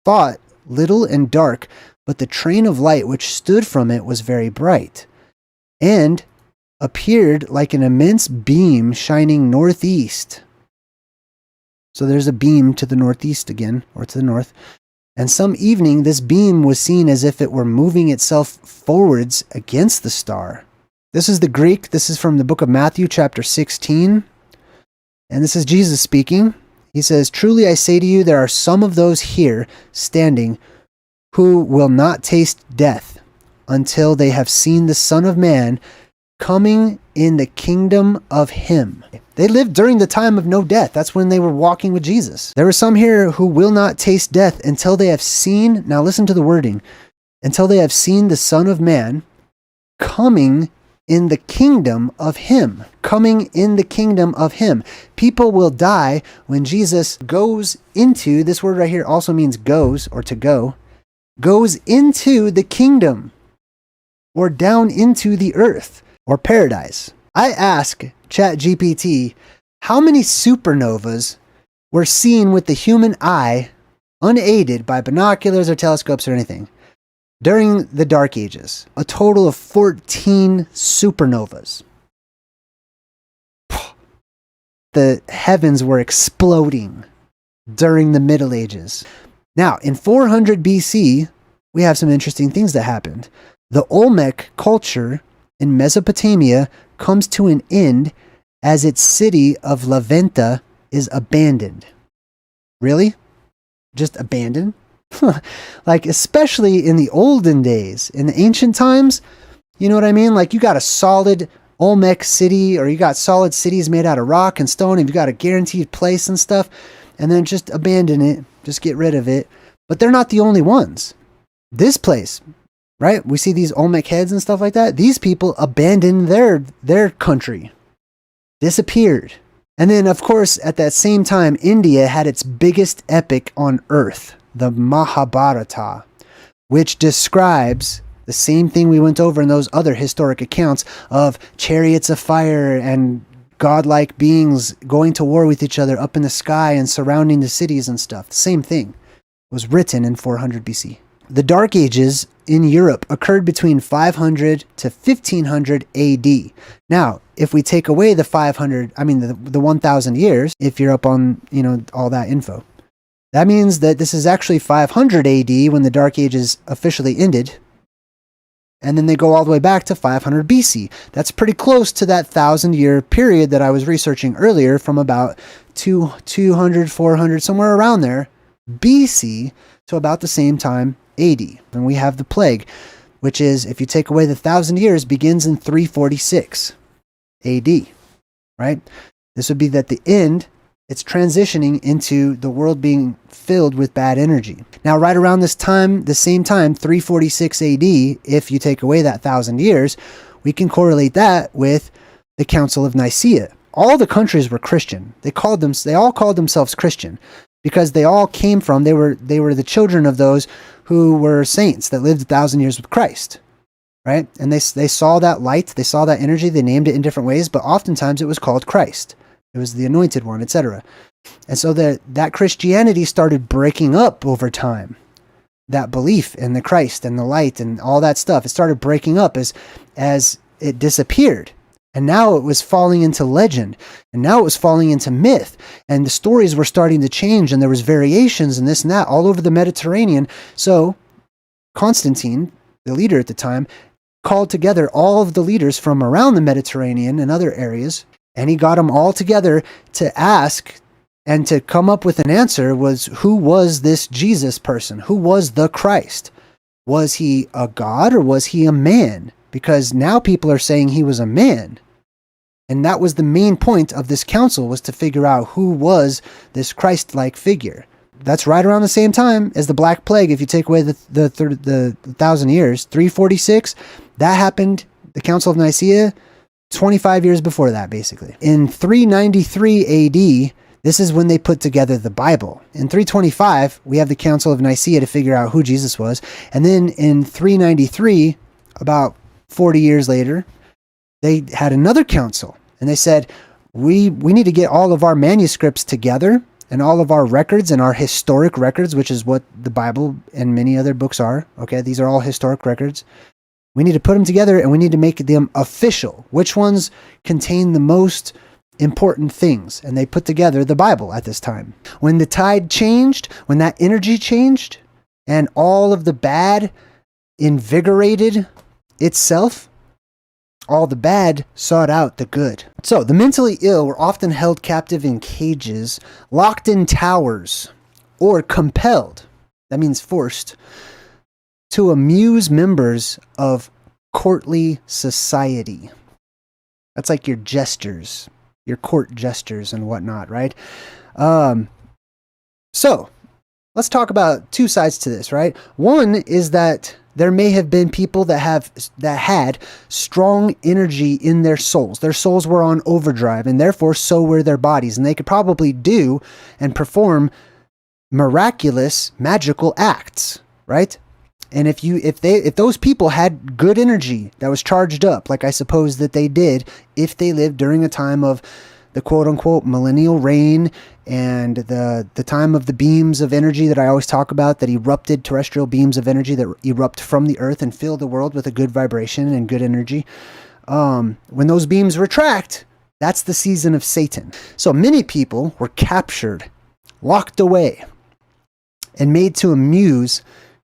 thought little and dark, but the train of light which stood from it was very bright, and appeared like an immense beam shining northeast. So there's a beam to the northeast again, or to the north. And some evening, this beam was seen as if it were moving itself forwards against the star. This is the Greek. This is from the book of Matthew, chapter 16. And this is Jesus speaking. He says, "Truly I say to you, there are some of those here standing who will not taste death until they have seen the Son of Man coming in the kingdom of him." They lived during the time of no death. That's when they were walking with Jesus. There are some here who will not taste death until they have seen, now listen to the wording, until they have seen the Son of Man coming in the kingdom of him. Coming in the kingdom of him. People will die when Jesus goes into, this word right here also means goes, or to go, goes into the kingdom, or down into the earth, or paradise. I ask ChatGPT how many supernovas were seen with the human eye, unaided by binoculars or telescopes or anything, during the Dark Ages. A total of 14 supernovas. The heavens were exploding during the Middle Ages. Now, in 400 BC, we have some interesting things that happened. The Olmec culture in Mesopotamia comes to an end as its city of Laventa is abandoned. Really? Just abandoned? Like, especially in the olden days, in the ancient times, you know what I mean? Like, you got a solid Olmec city, or you got solid cities made out of rock and stone, and you got a guaranteed place and stuff, and then just abandon it, just get rid of it. But they're not the only ones. This place, right? We see these Olmec heads and stuff like that. These people abandoned their country, disappeared. And then, of course, at that same time, India had its biggest epic on earth, the Mahabharata, which describes the same thing we went over in those other historic accounts of chariots of fire and godlike beings going to war with each other up in the sky and surrounding the cities and stuff. The same thing was written in 400 BC. The Dark Ages in Europe occurred between 500 to 1500 AD. Now, if we take away the 1,000 years, if you're up on, all that info, that means that this is actually 500 AD when the Dark Ages officially ended. And then they go all the way back to 500 BC. That's pretty close to that 1,000-year period that I was researching earlier, from about 200, 400, somewhere around there, BC, to about the same time, AD. And we have the plague, which is, if you take away the 1,000 years, begins in 346 AD, right? This would be that the end, it's transitioning into the world being filled with bad energy. Now, right around this time, the same time, 346 AD, if you take away that 1,000 years, we can correlate that with the Council of Nicaea. All the countries were Christian. They all called themselves Christian because they all came from, they were the children of those who were saints that lived 1,000 years with Christ, right? And they saw that light, they saw that energy, they named it in different ways, but oftentimes it was called Christ. It was the anointed one, etc. And so that Christianity started breaking up over time. That belief in the Christ and the light and all that stuff, it started breaking up as it disappeared. And now it was falling into legend. And now it was falling into myth. And the stories were starting to change, and there was variations and this and that all over the Mediterranean. So Constantine, the leader at the time, called together all of the leaders from around the Mediterranean and other areas, and he got them all together to ask and to come up with an answer was, who was this Jesus person? Who was the Christ? Was he a god or was he a man? Because now people are saying he was a man. And that was the main point of this council, was to figure out who was this Christ-like figure. That's right around the same time as the Black Plague. If you take away the 1,000 years, 346, that happened, the Council of Nicaea, 25 years before that, basically. In 393 AD, this is when they put together the Bible. In 325, we have the Council of Nicaea to figure out who Jesus was. And then in 393, about 40 years later, they had another council. And they said, we need to get all of our manuscripts together and all of our records and our historic records, which is what the Bible and many other books are. Okay, these are all historic records. We need to put them together and we need to make them official. Which ones contain the most important things? And they put together the Bible at this time. When the tide changed, when that energy changed, and all of the bad invigorated itself, all the bad sought out the good. So the mentally ill were often held captive in cages, locked in towers, or compelled, that means forced, to amuse members of courtly society. That's like your jesters, your court jesters and whatnot, right? So let's talk about two sides to this, right? One is that there may have been people that had strong energy in their souls. Their souls were on overdrive, and therefore so were their bodies. And they could probably do and perform miraculous, magical acts, right? And if those people had good energy that was charged up, like I suppose that they did, if they lived during a time of the quote-unquote millennial reign and the time of the beams of energy that I always talk about, that erupted, terrestrial beams of energy that erupt from the earth and fill the world with a good vibration and good energy. When those beams retract, that's the season of Satan. So many people were captured, locked away, and made to amuse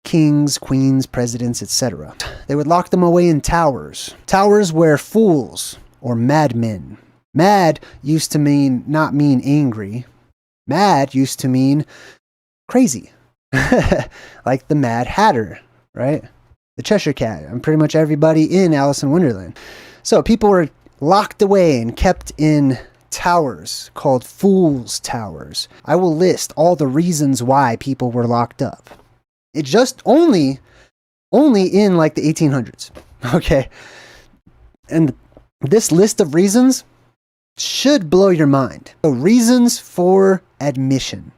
kings, queens, presidents, etc. They would lock them away in towers. Towers where fools or madmen. Mad used to not mean angry. Mad used to mean crazy. Like the Mad Hatter, right? The Cheshire Cat, and pretty much everybody in Alice in Wonderland. So people were locked away and kept in towers called Fools' Towers. I will list all the reasons why people were locked up. It just only in like the 1800s. Okay. And this list of reasons should blow your mind. So reasons for admission.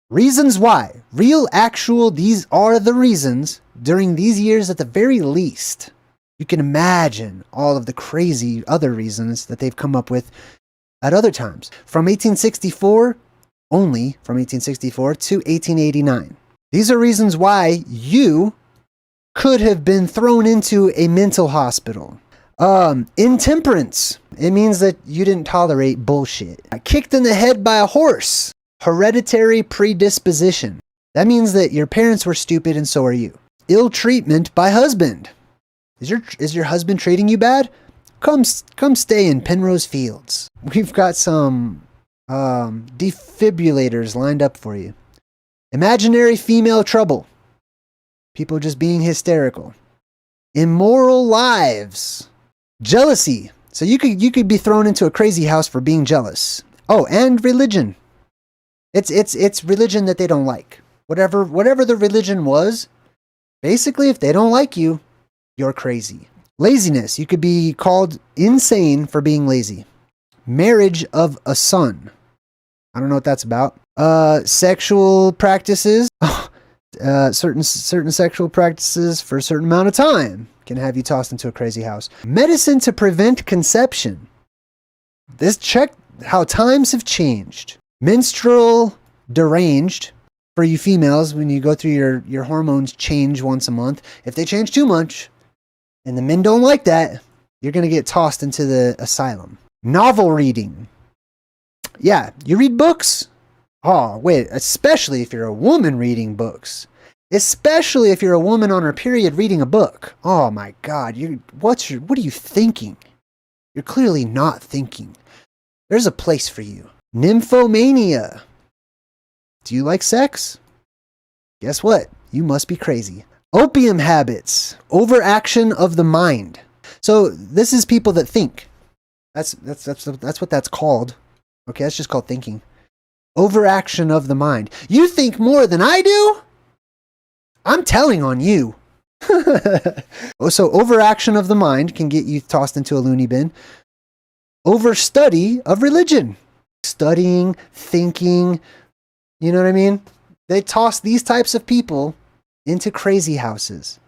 Reasons why. Real, actual, these are the reasons during these years at the very least. You can imagine all of the crazy other reasons that they've come up with at other times. From 1864, only from 1864 to 1889. These are reasons why you could have been thrown into a mental hospital. Intemperance. It means that you didn't tolerate bullshit. Kicked in the head by a horse. Hereditary predisposition. That means that your parents were stupid and so are you. Ill treatment by husband. Is your husband treating you bad? Come stay in Penrose Fields. We've got some defibrillators lined up for you. Imaginary female trouble. People just being hysterical. Immoral lives. Jealousy. So you could be thrown into a crazy house for being jealous. Oh, and religion. It's religion that they don't like. Whatever the religion was, basically if they don't like you, you're crazy. Laziness. You could be called insane for being lazy. Marriage of a son. I don't know what that's about. Sexual practices. Certain sexual practices for a certain amount of time can have you tossed into a crazy house. Medicine to prevent conception. Check how times have changed. Menstrual deranged. For you females, when you go through your hormones change once a month. If they change too much, and the men don't like that, you're going to get tossed into the asylum. Novel reading. Yeah, you read books? Oh, wait, especially if you're a woman reading books. Especially if you're a woman on her period reading a book. Oh my God, what are you thinking? You're clearly not thinking. There's a place for you. Nymphomania. Do you like sex? Guess what? You must be crazy. Opium habits. Overaction of the mind. So this is people that think. That's what that's called. Okay, that's just called thinking. Overaction of the mind. You think more than I do? I'm telling on you. So overaction of the mind can get you tossed into a loony bin. Overstudy of religion. Studying, thinking, you know what I mean? They toss these types of people into crazy houses.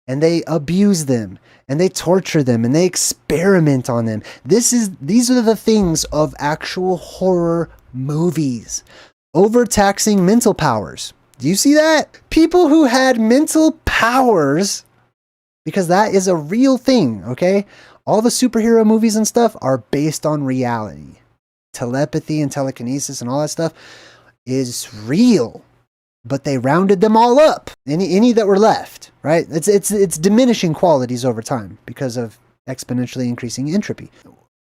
And they abuse them. And they torture them. And they experiment on them. These are the things of actual horror movies. Overtaxing mental powers. Do you see that? People who had mental powers, because that is a real thing, okay? All the superhero movies and stuff are based on reality. Telepathy and telekinesis and all that stuff is real, but they rounded them all up. Any that were left, right? It's diminishing qualities over time because of exponentially increasing entropy.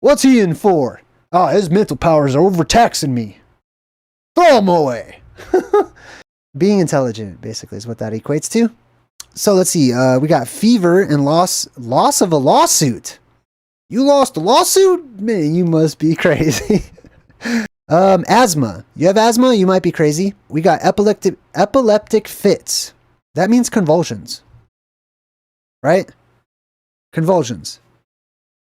What's he in for? Oh, his mental powers are overtaxing me. Throw him away. Being intelligent, basically, is what that equates to. So let's see. We got fever and loss of a lawsuit. You lost a lawsuit? Man, you must be crazy. Asthma. You have asthma? You might be crazy. We got epileptic fits. That means convulsions. Right? Convulsions.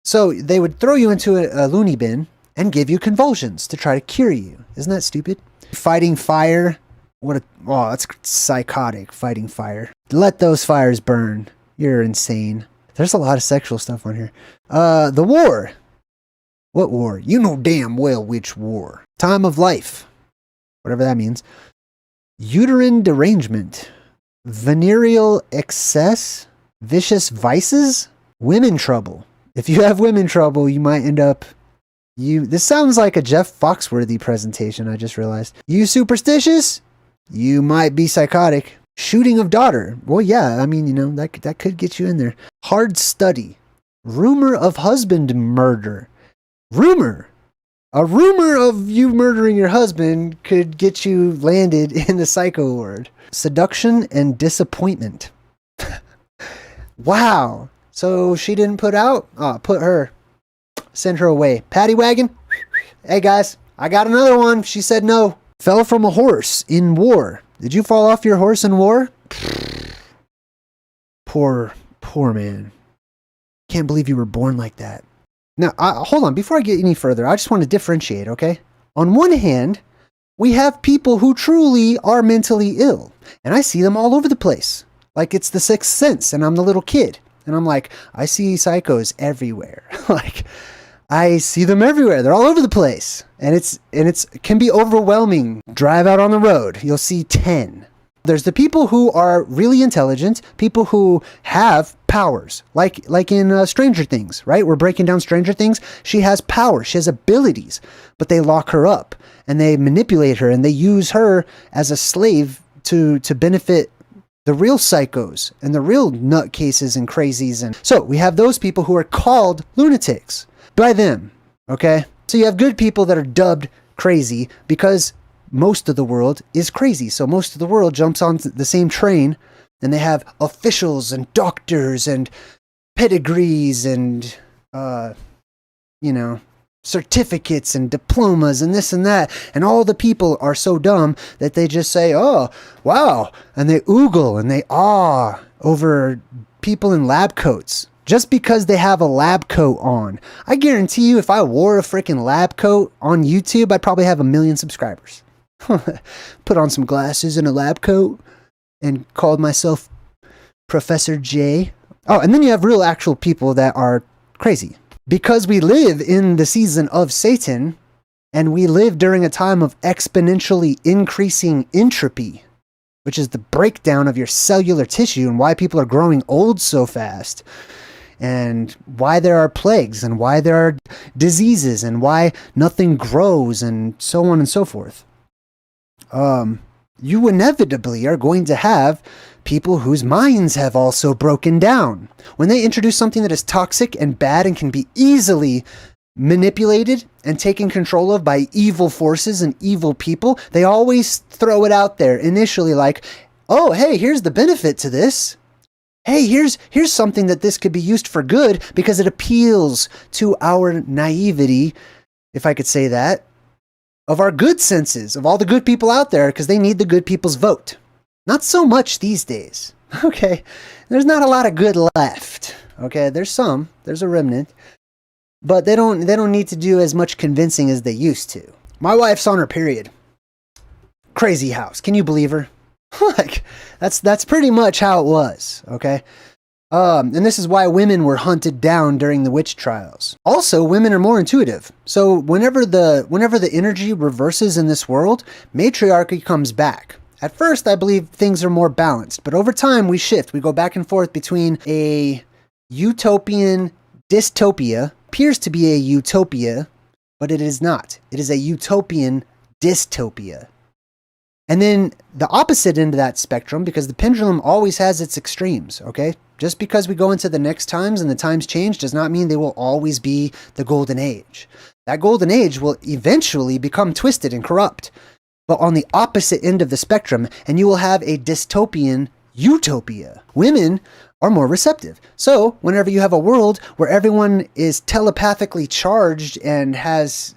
So they would throw you into a loony bin and give you convulsions to try to cure you. Isn't that stupid? Fighting fire. That's psychotic, fighting fire. Let those fires burn. You're insane. There's a lot of sexual stuff on here. The war. What war? You know damn well which war. Time of life. Whatever that means. Uterine derangement. Venereal excess. Vicious vices. Women trouble. If you have women trouble, you might end up... This sounds like a Jeff Foxworthy presentation, I just realized. You superstitious? You might be psychotic. Shooting of daughter. Well, yeah, I mean, that could get you in there. Hard study. Rumor of husband murder. Rumor. A rumor of you murdering your husband could get you landed in the psycho ward. Seduction and disappointment. Wow. So she didn't put out? Put her. Send her away. Paddy wagon. Hey guys, I got another one. She said no. Fell from a horse in war. Did you fall off your horse in war? Poor man. Can't believe you were born like that. Now, hold on. Before I get any further, I just want to differentiate, okay? On one hand, we have people who truly are mentally ill. And I see them all over the place. Like it's the Sixth Sense and I'm the little kid. And I'm like, I see psychos everywhere. Like... I see them everywhere. They're all over the place. And it can be overwhelming. Drive out on the road. You'll see 10. There's the people who are really intelligent, people who have powers, like in Stranger Things, right? We're breaking down Stranger Things. She has power. She has abilities, but they lock her up and they manipulate her and they use her as a slave to benefit the real psychos and the real nutcases and crazies. And so we have those people who are called lunatics. By them, okay? So you have good people that are dubbed crazy because most of the world is crazy. So most of the world jumps on the same train and they have officials and doctors and pedigrees and, certificates and diplomas and this and that. And all the people are so dumb that they just say, oh, wow. And they oogle and they awe over people in lab coats. Just because they have a lab coat on. I guarantee you if I wore a freaking lab coat on YouTube, I'd probably have 1 million subscribers. Put on some glasses and a lab coat and called myself Professor J. Oh, and then you have real actual people that are crazy. Because we live in the season of Satan and we live during a time of exponentially increasing entropy, which is the breakdown of your cellular tissue and why people are growing old so fast. And why there are plagues and why there are diseases and why nothing grows and so on and so forth. you inevitably are going to have people whose minds have also broken down. When they introduce something that is toxic and bad and can be easily manipulated and taken control of by evil forces and evil people, they always throw it out there initially like, oh, hey, here's the benefit to this. Hey, here's something that this could be used for good because it appeals to our naivety, if I could say that, of our good senses, of all the good people out there, because they need the good people's vote. Not so much these days. Okay, there's not a lot of good left. Okay, there's a remnant, but they don't need to do as much convincing as they used to. My wife's on her period. Crazy house. Can you believe her? Like, that's pretty much how it was. Okay. And this is why women were hunted down during the witch trials. Also, women are more intuitive. So whenever the energy reverses in this world, matriarchy comes back. At first, I believe things are more balanced, but over time we shift. We go back and forth between a utopian dystopia, appears to be a utopia, but it is not. It is a utopian dystopia. And then the opposite end of that spectrum, because the pendulum always has its extremes, okay? Just because we go into the next times and the times change does not mean they will always be the golden age. That golden age will eventually become twisted and corrupt, but on the opposite end of the spectrum, and you will have a dystopian utopia. Women are more receptive. So whenever you have a world where everyone is telepathically charged and has,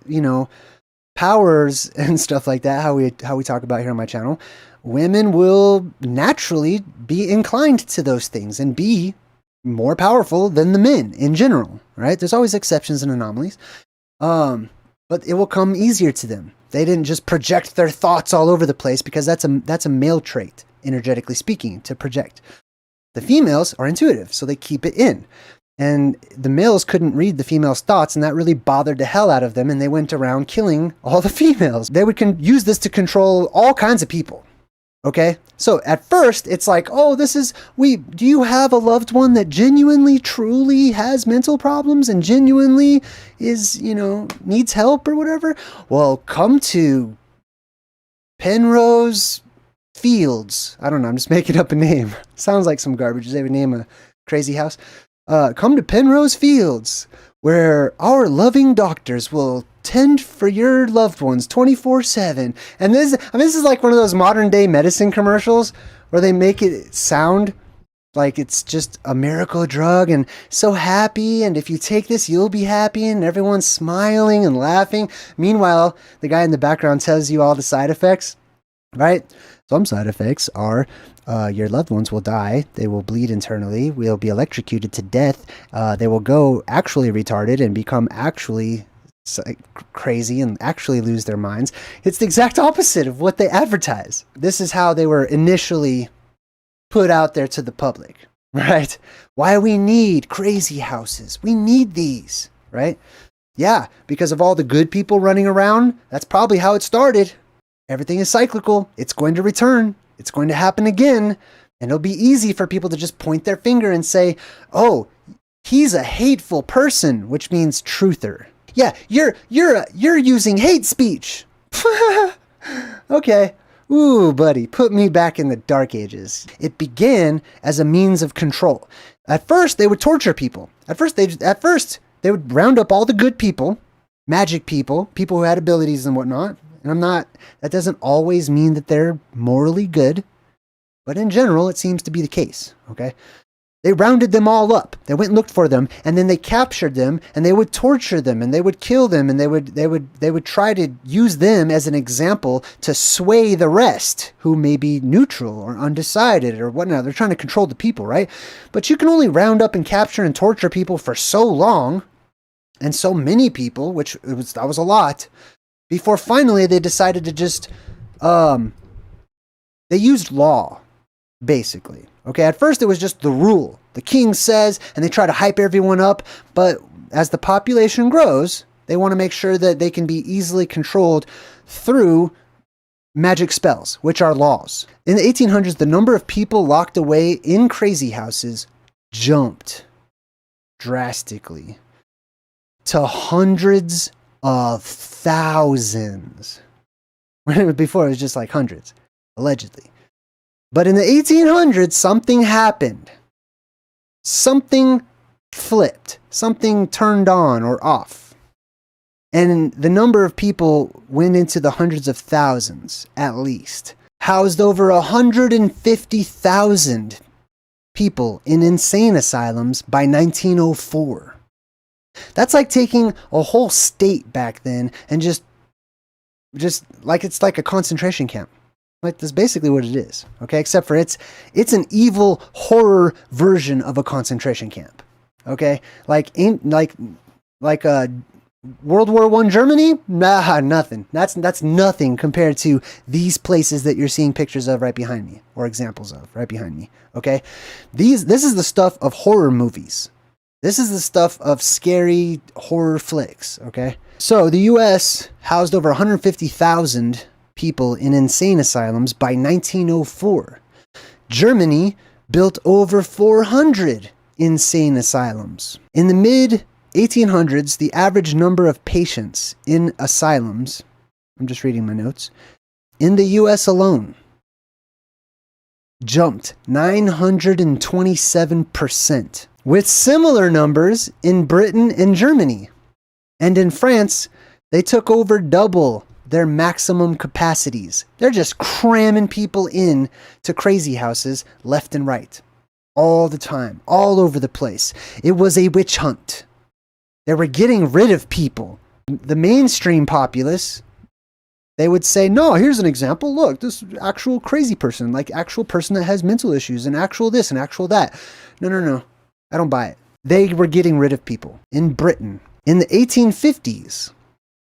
powers and stuff like that, how we talk about here on my channel, women will naturally be inclined to those things and be more powerful than the men in general, right? There's always exceptions and anomalies, but it will come easier to them. They didn't just project their thoughts all over the place, because that's a male trait, energetically speaking, to project. The females are intuitive, so they keep it in. And the males couldn't read the females' thoughts, and that really bothered the hell out of them, and they went around killing all the females. They would use this to control all kinds of people. Okay? So at first, it's like, oh, do you have a loved one that genuinely, truly has mental problems and genuinely is, needs help or whatever? Well, come to Penrose Fields. I don't know, I'm just making up a name. Sounds like some garbage. They would name a crazy house. Come to Penrose Fields, where our loving doctors will tend for your loved ones 24/7. And this is like one of those modern day medicine commercials where they make it sound like it's just a miracle drug and so happy. And if you take this, you'll be happy. And everyone's smiling and laughing. Meanwhile, the guy in the background tells you all the side effects, right? Some side effects are your loved ones will die. They will bleed internally. Will be electrocuted to death. They will go actually retarded and become actually crazy and actually lose their minds. It's the exact opposite of what they advertise. This is how they were initially put out there to the public, right? Why we need crazy houses. We need these, right? Yeah, because of all the good people running around. That's probably how it started. Everything is cyclical. It's going to return. It's going to happen again. And it'll be easy for people to just point their finger and say, oh, he's a hateful person, which means truther. Yeah, you're using hate speech. Okay. Ooh, buddy, put me back in the dark ages. It began as a means of control. At first, they would torture people. At first, they would round up all the good people, magic people who had abilities and whatnot. And that doesn't always mean that they're morally good, but in general, it seems to be the case, okay? They rounded them all up. They went and looked for them, and then they captured them, and they would torture them, and they would kill them, and they would try to use them as an example to sway the rest, who may be neutral or undecided or whatnot. They're trying to control the people, right? But you can only round up and capture and torture people for so long, and so many people, that was a lot, before finally they decided to just, they used law, basically. Okay, at first it was just the rule. The king says, and they try to hype everyone up, but as the population grows, they want to make sure that they can be easily controlled through magic spells, which are laws. In the 1800s, the number of people locked away in crazy houses jumped drastically to hundreds of thousands. Before it was just like hundreds. allegedly. But in the 1800s, something happened. Something flipped. Something turned on or off. And the number of people went into the hundreds of thousands, at least. Housed over 150,000 people in insane asylums by 1904. That's like taking a whole state back then and just like it's like a concentration camp. Like that's basically what it is. Okay, except for it's an evil horror version of a concentration camp. Okay, like World War I Germany? Nah, nothing. That's nothing compared to these places that you're seeing pictures of right behind me, or examples of right behind me. Okay, this is the stuff of horror movies. This is the stuff of scary horror flicks. Okay, so the U.S. housed over 150,000 people in insane asylums by 1904. Germany built over 400 insane asylums. In the mid 1800s, the average number of patients in asylums, I'm just reading my notes, in the US alone jumped 927%, with similar numbers in Britain and Germany. And in France, they took over double their maximum capacities. They're just cramming people in to crazy houses left and right, all the time, all over the place. It was a witch hunt. They were getting rid of people. The mainstream populace, they would say, no, here's an example. Look, this actual crazy person, like actual person that has mental issues and actual this and actual that. No. I don't buy it. They were getting rid of people. In Britain, in the 1850s,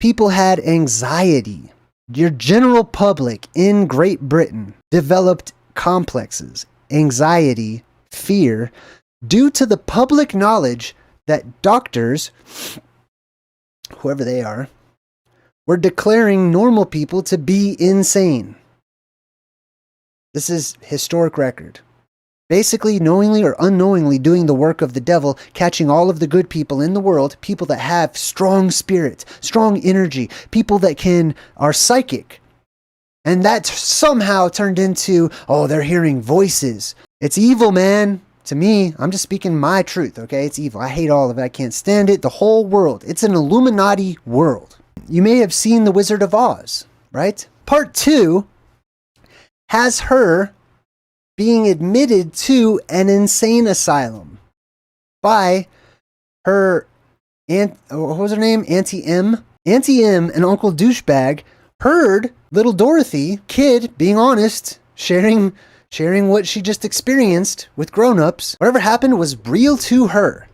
people had anxiety. Your general public in Great Britain developed complexes, anxiety, fear, due to the public knowledge that doctors, whoever they are, were declaring normal people to be insane. This is historic record. Basically, knowingly or unknowingly doing the work of the devil, catching all of the good people in the world, people that have strong spirit, strong energy, people that are psychic. And that somehow turned into, oh, they're hearing voices. It's evil, man. To me, I'm just speaking my truth, okay? It's evil. I hate all of it. I can't stand it. The whole world. It's an Illuminati world. You may have seen The Wizard of Oz, right? Part 2 has her being admitted to an insane asylum by her what was her name? Auntie M. Auntie M and Uncle Douchebag heard little Dorothy, kid, being honest, sharing what she just experienced with grown-ups. Whatever happened was real to her.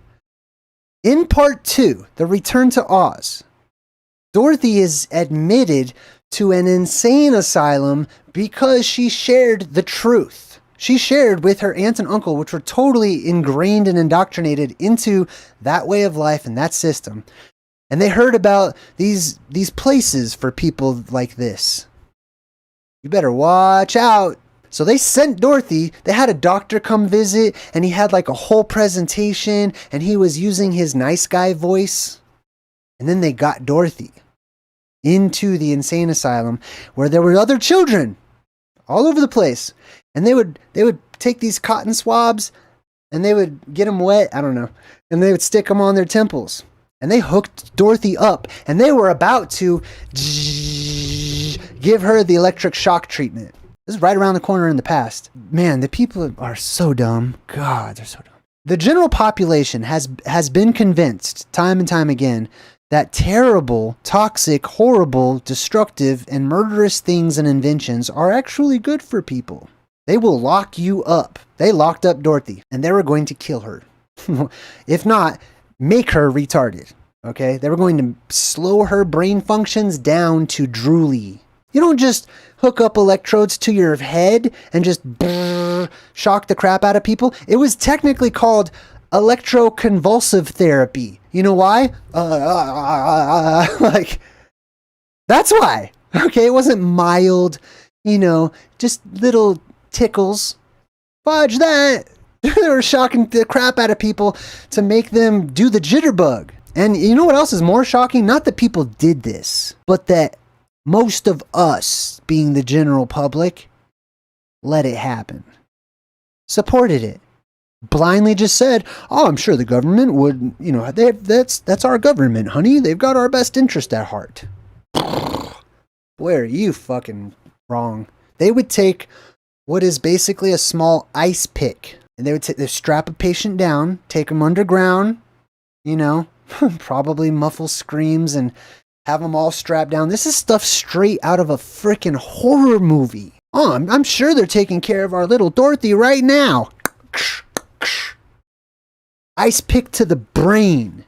In part 2, The Return to Oz, Dorothy is admitted to an insane asylum because she shared the truth. She shared with her aunt and uncle, which were totally ingrained and indoctrinated into that way of life and that system. And they heard about these places for people like this. You better watch out. So they sent Dorothy, they had a doctor come visit, and he had like a whole presentation, and he was using his nice guy voice. And then they got Dorothy into the insane asylum where there were other children all over the place. And they would take these cotton swabs and they would get them wet, I don't know, and they would stick them on their temples. And they hooked Dorothy up, and they were about to give her the electric shock treatment. This is right around the corner in the past. Man, the people are so dumb. God, they're so dumb. The general population has been convinced time and time again that terrible, toxic, horrible, destructive, and murderous things and inventions are actually good for people. They will lock you up. They locked up Dorothy, and they were going to kill her. If not, make her retarded. Okay? They were going to slow her brain functions down to drooly. You don't just hook up electrodes to your head and just shock the crap out of people. It was technically called electroconvulsive therapy. You know why? Like, that's why. Okay, it wasn't mild, just little tickles. Fudge that. They were shocking the crap out of people to make them do the jitterbug. And you know what else is more shocking? Not that people did this, but that most of us, being the general public, let it happen. Supported it. Blindly just said, oh, I'm sure the government would, that's our government, honey. They've got our best interest at heart. Boy, are you fucking wrong. They would take what is basically a small ice pick, and they'd strap a patient down, take them underground, probably muffle screams and have them all strapped down. This is stuff straight out of a freaking horror movie. Oh, I'm sure they're taking care of our little Dorothy right now. Ice pick to the brain.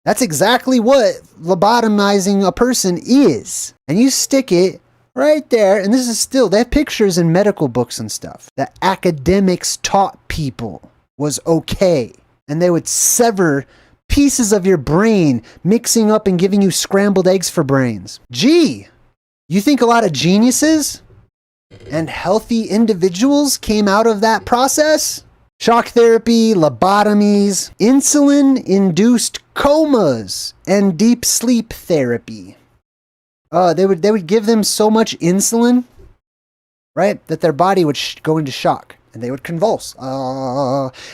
That's exactly what lobotomizing a person is. And you stick it right there, and this is still, they have pictures in medical books and stuff that academics taught people was okay. And they would sever pieces of your brain, mixing up and giving you scrambled eggs for brains. Gee, you think a lot of geniuses and healthy individuals came out of that process? Shock therapy, lobotomies, insulin-induced comas, and deep sleep therapy. They would give them so much insulin, right, that their body would go into shock, and they would convulse.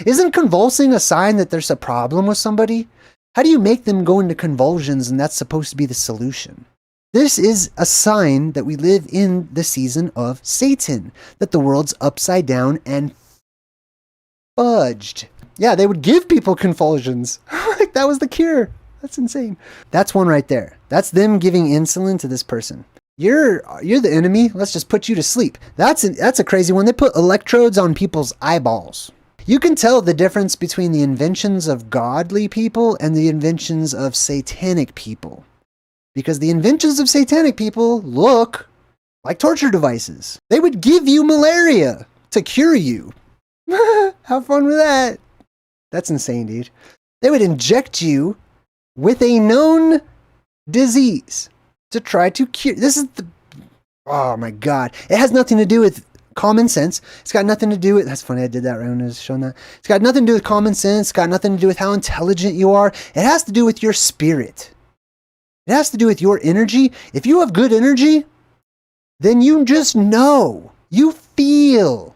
Isn't convulsing a sign that there's a problem with somebody? How do you make them go into convulsions, and that's supposed to be the solution? This is a sign that we live in the season of Satan, that the world's upside down and fudged. Yeah, they would give people convulsions. Like that was the cure. That's insane. That's one right there. That's them giving insulin to this person. You're the enemy. Let's just put you to sleep. That's a crazy one. They put electrodes on people's eyeballs. You can tell the difference between the inventions of godly people and the inventions of satanic people. Because the inventions of satanic people look like torture devices. They would give you malaria to cure you. Have fun with that. That's insane, dude. They would inject you with a known disease to try to cure. Oh my God. It has nothing to do with common sense. It's got nothing to do with, that's funny, I did that right when I was showing that. It's got nothing to do with common sense. It's got nothing to do with how intelligent you are. It has to do with your spirit. It has to do with your energy. If you have good energy, then you just know, you feel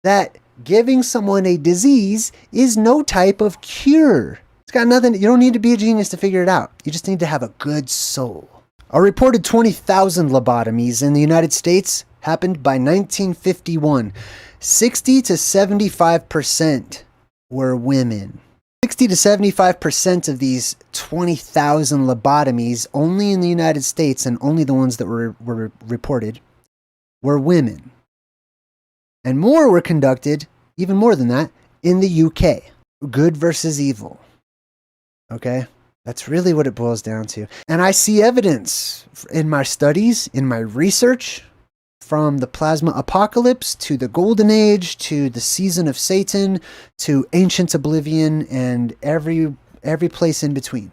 that giving someone a disease is no type of cure. It's got nothing, you don't need to be a genius to figure it out. You just need to have a good soul. A reported 20,000 lobotomies in the United States happened by 1951. 60 to 75% were women. 60 to 75% of these 20,000 lobotomies only in the United States, and only the ones that were reported, were women. And more were conducted, even more than that, in the UK. Good versus evil. Okay? That's really what it boils down to. And I see evidence in my studies, in my research, from the plasma apocalypse to the golden age to the season of Satan to ancient Oblivion and every place in between.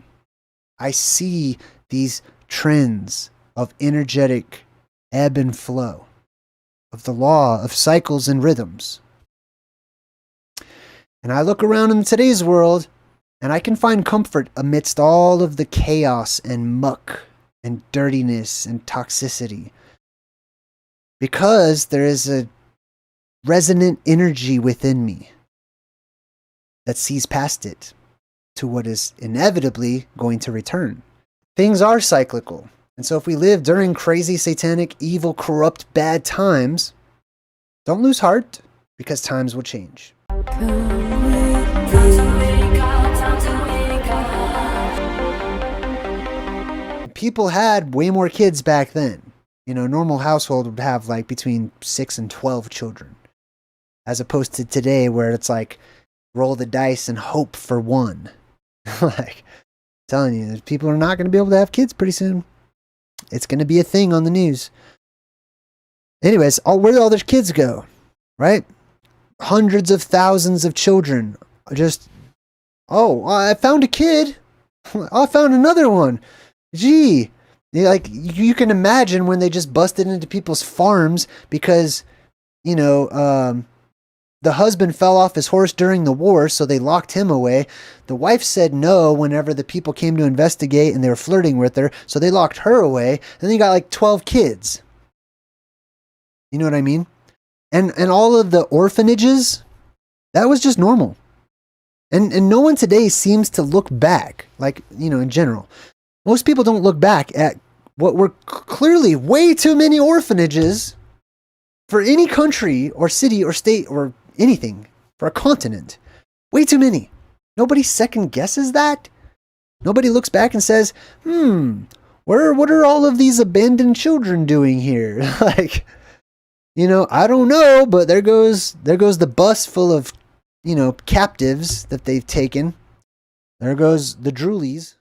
I see these trends of energetic ebb and flow, of the law of cycles and rhythms. And I look around in today's world and I can find comfort amidst all of the chaos and muck and dirtiness and toxicity. Because there is a resonant energy within me that sees past it to what is inevitably going to return. Things are cyclical. And so if we live during crazy, satanic, evil, corrupt, bad times, don't lose heart, because times will change. People had way more kids back then. You know, a normal household would have like between 6 and 12 children. As opposed to today where it's like roll the dice and hope for one. Like, I'm telling you, people are not going to be able to have kids pretty soon. It's going to be a thing on the news. Anyways, where did all their kids go? Right? Hundreds of thousands of children. Just, I found a kid. I found another one. Gee. Like, you can imagine when they just busted into people's farms because, the husband fell off his horse during the war, so they locked him away. The wife said no whenever the people came to investigate and they were flirting with her, so they locked her away. And then you got like 12 kids. You know what I mean? And all of the orphanages, that was just normal. And no one today seems to look back, like, in general. Most people don't look back at what were clearly way too many orphanages for any country or city or state or anything, for a continent. Way too many. Nobody second guesses that. Nobody looks back and says, what are all of these abandoned children doing here? Like, I don't know, but there goes the bus full of, captives that they've taken. There goes the droolies.